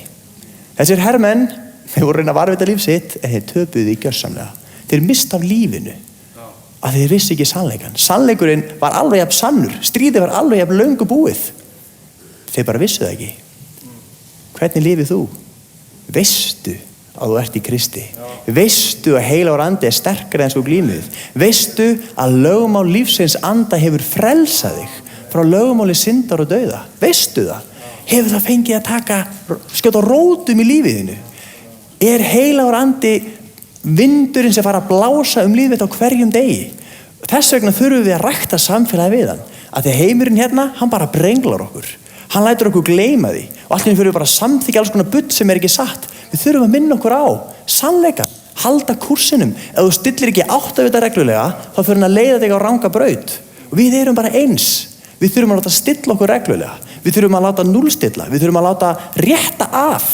Þessir hermenn, þeir voru að reyna að varðveita líf sitt, en þeir töpuðu því gjörsamlega. Þeir mista af lífinu, að þeir vissi ekki sannleikan. Sannleikurinn var alveg jafn sannur, stríðið var alveg jafn löngu búið. Þeir bara vissu það ekki. Hvernig lifið þú? Veistu að þú ert í Kristi? Veistu að heilagur andi er sterkari en svo glímið? Veistu að lögmál lífsins anda hefur frelsað þig frá lögmáli syndar og dauða? Veistu það? Hefur það fengið að skjóta rótum í lífiðinu? Er heilagur andi vindurinn sem fara að blása lífið á hverjum degi? Þess vegna þurfum við að rækta samfélagi við hann. Að því heimurinn hérna, hann bara brenglar okkur. Hann lætur okkur gleyma því og allt í einu fyrir við bara að samþykja alls konar bull sem er ekki satt. Við þurfum að minna okkur á sannleikann, halda kúrsinum. Ef þú stillir ekki áttavita reglulega, þá fyrir hann að leiða þig á ranga braut. Og við erum bara eins. Við þurfum að láta stilla okkur reglulega. Við þurfum að láta núllstilla. Við þurfum að láta rétta af.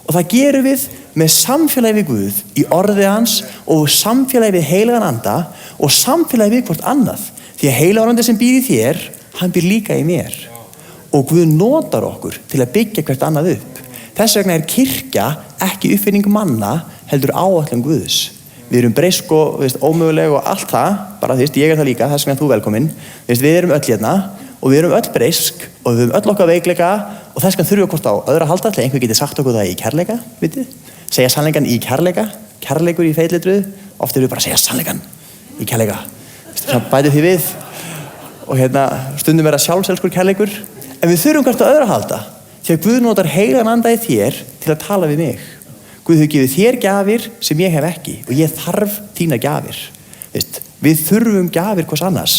Og það gerum við með samfélagi við Guð í orði hans og samfélagi við heilagan anda og samfélagi við hvort annað. Því að heilagur andi sem býr í þér, hann býr líka í mér. Og Guð notar okkur til að byggja hvert annað upp. Þess vegna er kirkja ekki uppfinning manna, heldur áætlun Guðs. Við erum breysk og ómöguleg og allt það, bara ég er það líka, þess vegna þú velkomin. Við erum öll hérna og við erum öll breysk og við erum öll okkar veikleika og þess vegna þurfum við hvort á öðru að halda, til einhver geti sagt okkur það í kærleika, vitið? Segja sannleikan í kærleika, kærleikur í feitletruð, oft erum við bara að segja sannleikan í kærleika. Bætið því við og stundum er að sjálfselskur kærleikur. En við þurfum hvert á öðru að halda, því að Guð notar heilagan anda í þér til að tala við mig. Guð hefur gefið þér gjafir sem ég hef ekki og ég þarf þína gjafir. Við þurfum gjafir hvers annars.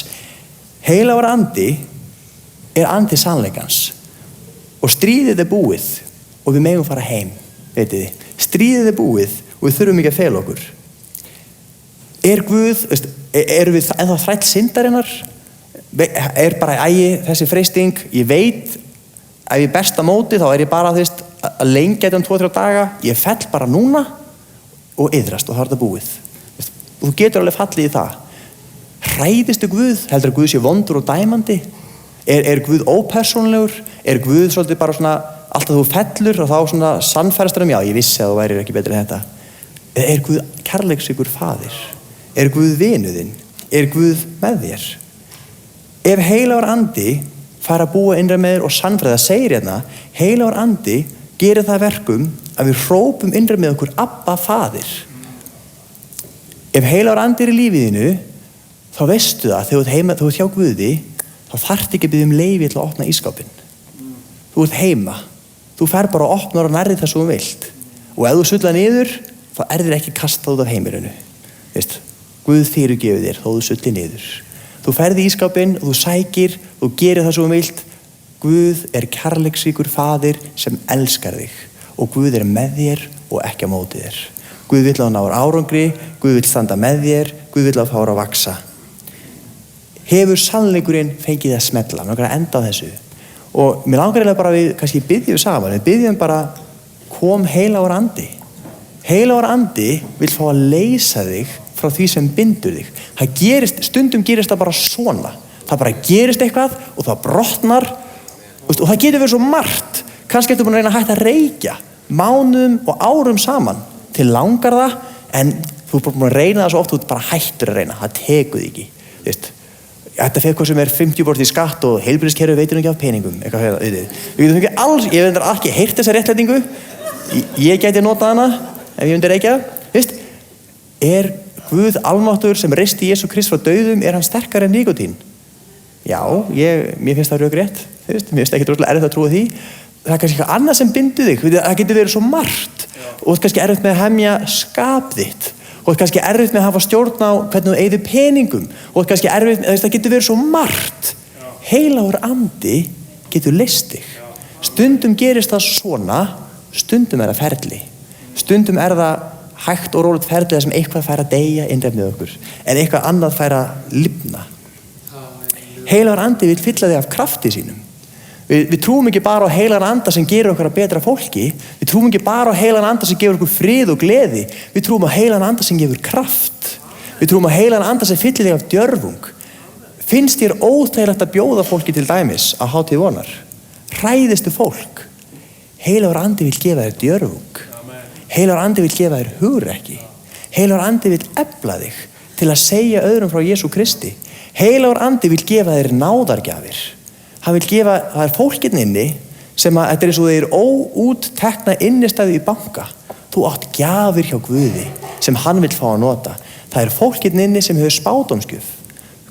Heilagur andi er andi sannleikans og stríðið er búið og við megum fara heim, veitir þið. Stríðið er búið og við þurfum ekki að fela okkur. Er Guð, erum við ennþá þræll syndarinnar? Er bara þessi freisting, ég veit ef ég besta móti þá er ég bara að lengja þetta 2-3 daga, ég fell bara núna og iðrast og það er þetta búið. Þú getur alveg fallið í það. Hræðistu Guð, heldur að Guð sé vondur og dæmandi? Er Guð ópersónulegur? Er Guð svolítið bara svona alltaf þú fellur og þá svona sannfærast já, ég vissi að þú værir ekki betri en þetta? Er Guð kærleiksríkur faðir? Er Guð vinuðinn? Er Guð með þér? Ef heilagur andi fær að búa innra með þér og sannfræða segir hérna, heilagur andi gerir það verkum að við hrópum innra með okkur Abba faðir. Ef heilagur andi er í lífiðinu, þá veistu það þegar þú ert hjá Guði, þá þarft ekki að biðja leyfi til að opna ísskápinn. Þú ert heima. Þú fer bara að opna og nærrið það svo vilt. Og ef þú sullar niður, þá þér ekki kastað út af heimilinu. Guð fyrirgefur þér þó þú sullir niður. Þú ferði í ísskápinn og þú sækir, þú gerir það svo vilt. Guð er kærleiksríkur faðir sem elskar þig og Guð er með þér og ekki á móti þér. Guð vill að ná árangri, Guð vill standa með þér, Guð vill að fára að vaksa. Hefur sannleikurinn fengið að smetla, mér langar að enda á þessu. Og mér langar eiginlega bara við kannski byggjum saman, við byggjum bara kom heilagur andi. Heilagur andi vill fá að leysa þig frá því sem bindur þig. Stundum gerist það bara svona. Það bara gerist eitthvað og það brotnar og það getur verið svo margt. Kannski ertu búin að reyna að hætta að reykja mánuðum og árum saman. Til langar það, en þú ert búin að reyna það svo oft, þú ert bara hættur að reyna. Það tekur þig ekki. Þetta fyrir hvað sem er 50% í skatt og heilbrigðiskerfið veitir ekki af peningum. Við getum ekki alls, ég hef ekki heyrt þessa réttlætingu. Ég gæti notað hana ef ég myndi reykja. Er Guð almáttugur sem reisti Jesú Krist frá dauðum, er hann sterkari en nikótín? Já, mér finnst það rökrétt. Mér finnst ekki droslega erfitt að trúa því. Það er kannski eitthvað annað sem bindur þig. Það getur verið svo margt. Og það er kannski erfitt með að hemja skap þitt. Og það er kannski erfitt með að hafa stjórn á hvernig þú eyðir peningum. Og það er kannski erfitt, það getur verið svo margt. Heilagur andi getur leyst þig. Stundum gerist það svona, stundum er það ferli. Stundum er það hægt og rólegt ferli sem eitthvað fær að deyja innrætt með okkur, en eitthvað annað fær að lifna. Heilagur andi vill fylla þig af krafti sínum. Við trúum ekki bara á heilagan anda sem gerir okkur að betra fólki. Við trúum ekki bara á heilagan anda sem gefur okkur frið og gleði. Við trúum á heilagan anda sem gefur kraft. Við trúum að heilagan anda sem fyllir þig af djörfung. Finnst þér óþægilegt að bjóða fólki til dæmis á hátíð vonar? Hræðistu fólk? Heilagur andi vill gefa þér djörfung. Heilagur andi vill gefa þér hugrekki. Heilagur andi vill efla þig til að segja öðrum frá Jesú Kristi. Heilagur andi vill gefa þér náðargjafir. Hann vill gefa, það er fólkinn inni sem að, þetta er eins og þeir óúttekna innistæðu í banka. Þú átt gjafir hjá Guði sem hann vill fá að nota. Það er fólkinn inni sem hefur spádómsgjöf.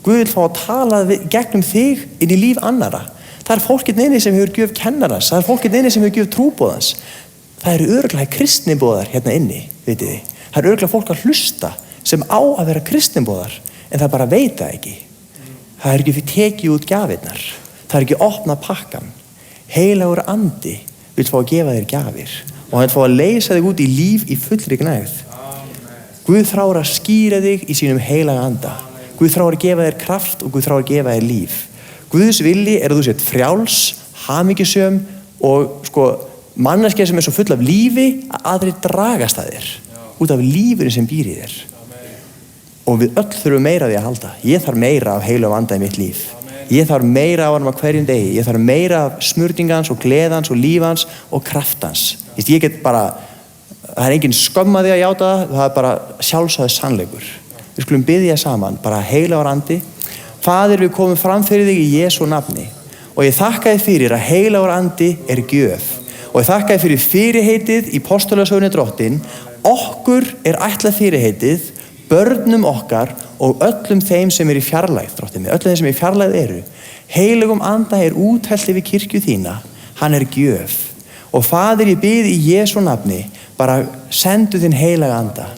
Guð vil fá að tala gegnum þig inn í líf annara. Það er fólkinn inni sem hefur gjöf kennarans. Það er fólkinn inni sem hefur gjöf trúboðans. Það eru örugglega kristniboðar hérna inni, vitið þið. Það eru örugglega fólk að hlusta sem á að vera kristniboðar, en það bara veit það ekki. Það er ekki fyrir tekið út gjafirnar. Það er ekki opna pakkan. Heilagur andi vil fá að gefa þér gjafir og hann vil fá að leysa þig út í líf í fullri gnægð. Guð þráir að skýra þig í sínum heilaga anda. Guð þráir að gefa þér kraft og Guð þráir að gefa þér líf. Guðs vilji er að þú sért frjáls, hamingjusöm og manneskja sem er svo full af lífi að aðrir dragast að þér út af lífinu sem býr í þér. Og við öll þurfum meira af því að halda. Ég þarf meira af heilum anda í mitt líf. Ég þarf meira af hann á hverjum degi. Ég þarf meira af smurtingans og gleðans og lífans og kraftans. Ég get bara, það er engin skömm að því að játa það er bara sjálfsagður sannleikur. Við skulum biðja saman, bara heilagur andi. Faðir, við komum fram fyrir þig í Jesú nafni og ég þakka þér fyrir að heilagur andi er gjöf og ég þakka þér fyrir fyrirheitið í postulasögunni Drottin. Okkur er ætlað fyrirheitið, börnum okkar og öllum þeim sem er í fjarlægð, Drottinn minn, öllum þeim sem í fjarlægð eru. Heilagum anda er úthellt yfir kirkju þína, hann er gjöf. Og Faðir, ég bið í Jesú nafni, bara sendu þinn heilaga anda.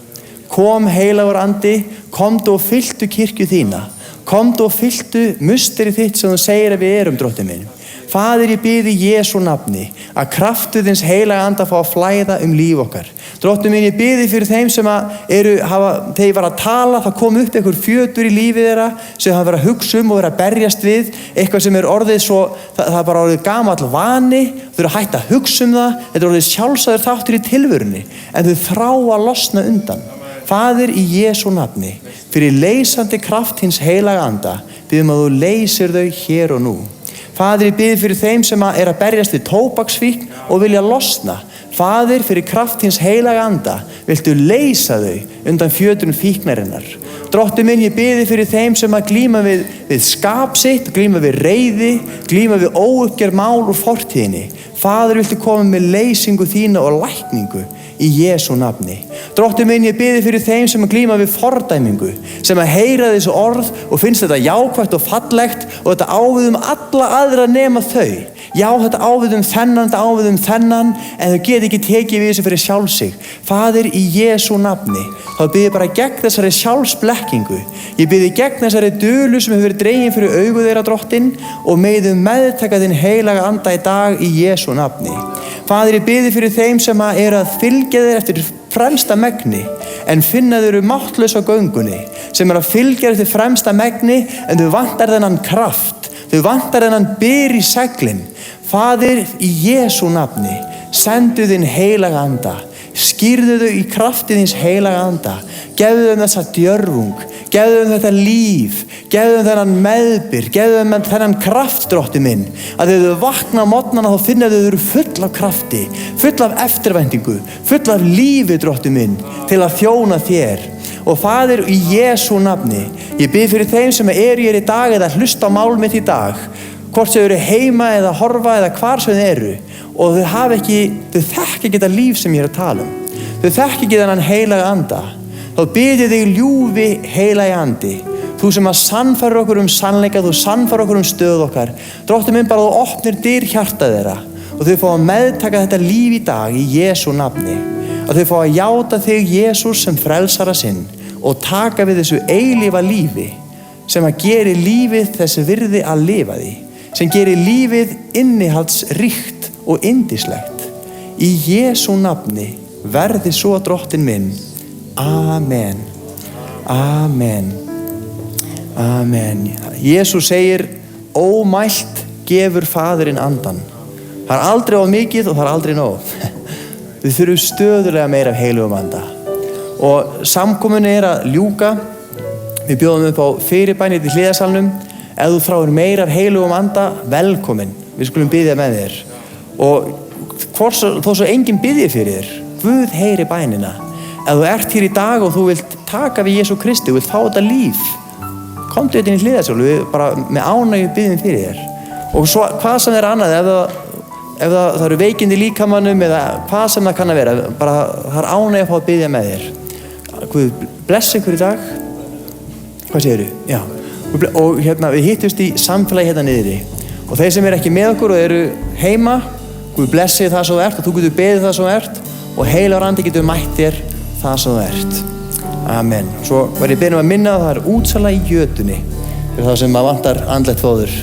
Kom heilagur andi, komdu og fylltu kirkju þína. Komdu og fylltu musteri þitt sem þú segir að við erum, Drottinn minn. Faðir, ég bið í Jesú nafni að kraftu þins heilaga anda fá að flæða líf okkar. Drottinn minn, ég bið fyrir þeim sem þegar ég var að tala, það kom upp einhver fjötur í lífi þeirra sem hafa verið að hugsa og verið að berjast við, eitthvað sem er orðið svo, það er bara orðið gamall vani, þau eru hætt að hugsa það, þetta er orðið sjálfsagður þáttur í tilverunni, en þau þrá að losna undan. Faðir, í Jesú nafni, fyrir leysandi kraft hins heilaga anda, biðum að þú leysir þau hér og nú. Faðir, ég bið fyrir þeim sem er að berjast við tóbaksfíkn og vilja losna. Faðir, fyrir kraft hins heilaga anda, viltu leysa þau undan fjötrum fíknarinnar. Drottinn minn, ég bið fyrir þeim sem að glíma við skap sitt, glíma við reiði, glíma við óuppgerð mál úr fortíðinni. Faðir, viltu koma með leysingu þína og lækningu í Jesú nafni. Drottinn minn, ég bið fyrir þeim sem að glíma við fordæmingu, sem að heyra þessu orð og finnst þetta jákvætt og fallegt og þetta ávið alla aðra nema þau. Já, þetta ávið þennan, þetta ávið þennan, en þau get ekki tekið við þessu fyrir sjálf sig. Faðir, í Jesú nafni, þá bið ég bara gegn þessari sjálfsblekkingu. Ég bið ég gegn þessari dulu sem hefur verið dregin fyrir augu þeirra, Drottinn, og megðum meðtaka þinn heilaga anda í dag í Jesú nafni. Faðir, ég bið fyrir þeim sem að fylgja þér eftir fremsta megni, en finna þau máttlaus á göngunni, sem að fylgja þér eftir fremsta megni, en þau vantar þennan kraft, þau vantar þennan byr í seglin. Faðir, í Jesú nafni, sendu þinn heilaga anda, skýrðu þau í krafti þins heilaga anda, gefðu þeim þessa djörfung, gefðu þeim þetta líf, gefðu þeim þennan meðbyr, gefðu þeim þennan kraft, Drottinn minn, að þegar þau vakna á morgnana þá finna þau eru full af krafti, full af eftirvæntingu, full af lífi, Drottinn minn, til að þjóna þér. Og Faðir, í Jesú nafni, ég bið fyrir þeim sem eru hér í dag eða hlusta á mál mitt í dag, hvort sem eru heima eða horfa eða hvar sem þau eru, og þau þekki ekki þetta líf sem ég er að tala um. Þau þekki ekki þennan heilaga anda. Þá bið ég þig, ljúfi heilagi andi, þú sem að sannfæra okkur sannleika, þú sannfæra okkur stöð okkar. Drottinn minn, bara þú opnir dyr hjarta þeirra og þau fá að meðtaka þetta líf í dag í Jesú nafni. Að þau fá að játa þig, Jesús, sem frelsara sinn og taka við þessu eilífa lífi sem að geri lífið þessi virði að lifa því, sem geri lífið innihaldsríkt og yndislegt. Í Jesú nafni verði svo, Drottinn minn. Amen. Amen. Amen. Jesús segir, ómælt gefur Faðirinn andan. Það er aldrei of mikið og það er aldrei nóg. Við þurfum stöðulega meira af heilugum anda. Og samkomunni er að ljúka Við bjóðum upp á fyrirbænir í hliðarsalnum. Ef þú þráir meira af heilugum anda, velkomin. Við skulum biðja með þér. Og þó svo enginn biðji fyrir þér, Guð heyri bænina. Ef þú ert hér í dag og þú vilt taka við Jesú Kristi, þú vilt fá þetta líf, komdu þetta inn í hliðarsal, við bara með ánægju biðjum fyrir þér. Og svo hvað sem er annað, ef það eru veikindi í líkamanum eða hvað sem það kann að vera, bara það er ánægju að fá að biðja með þér. Guð bless ykkur í dag. Hvað segirðu? Já. Og við hittumst í samfélagi hérna niðri. Og þeir sem ekki með okkur og eru heima, Guð blessi það sem þú ert og þú getur beðið það sem þú ert og Heilagur Andi getur mætt þér það sem þú ert. Amen. Svo var ég beðinn að minna að það er útsala í jötunni fyrir það sem vantar andlegt fóður.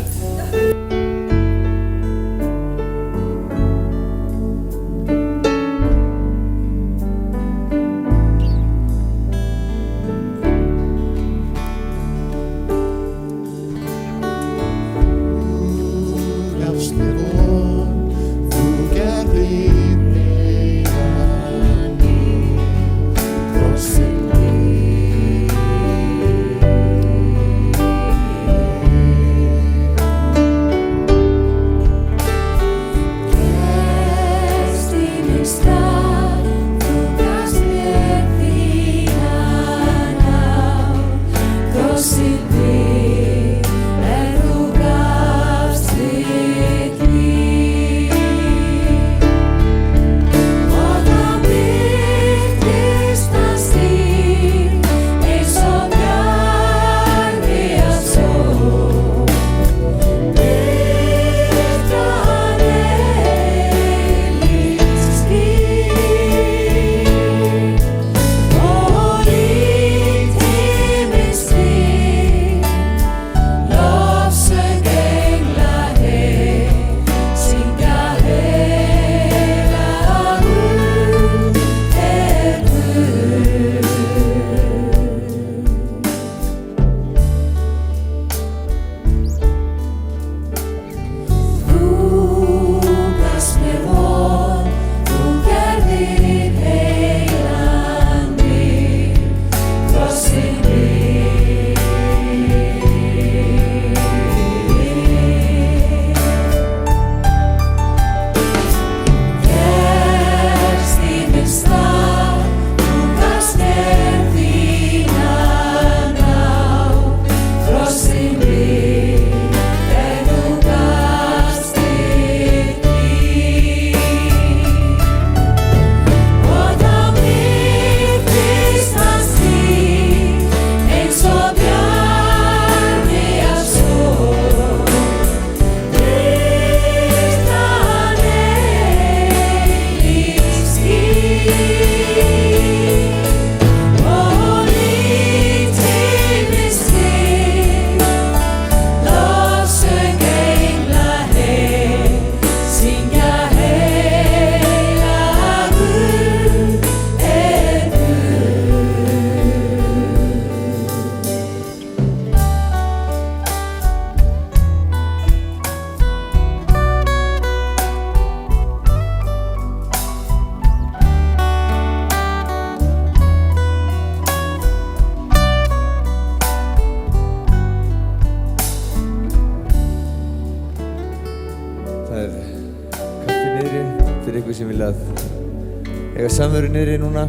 Eiga samveru niðri núna.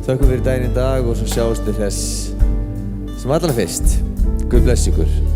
Þökkum fyrir daginn í dag og svo sjáumst við þess sem allra fyrst. Guð bless ykkur.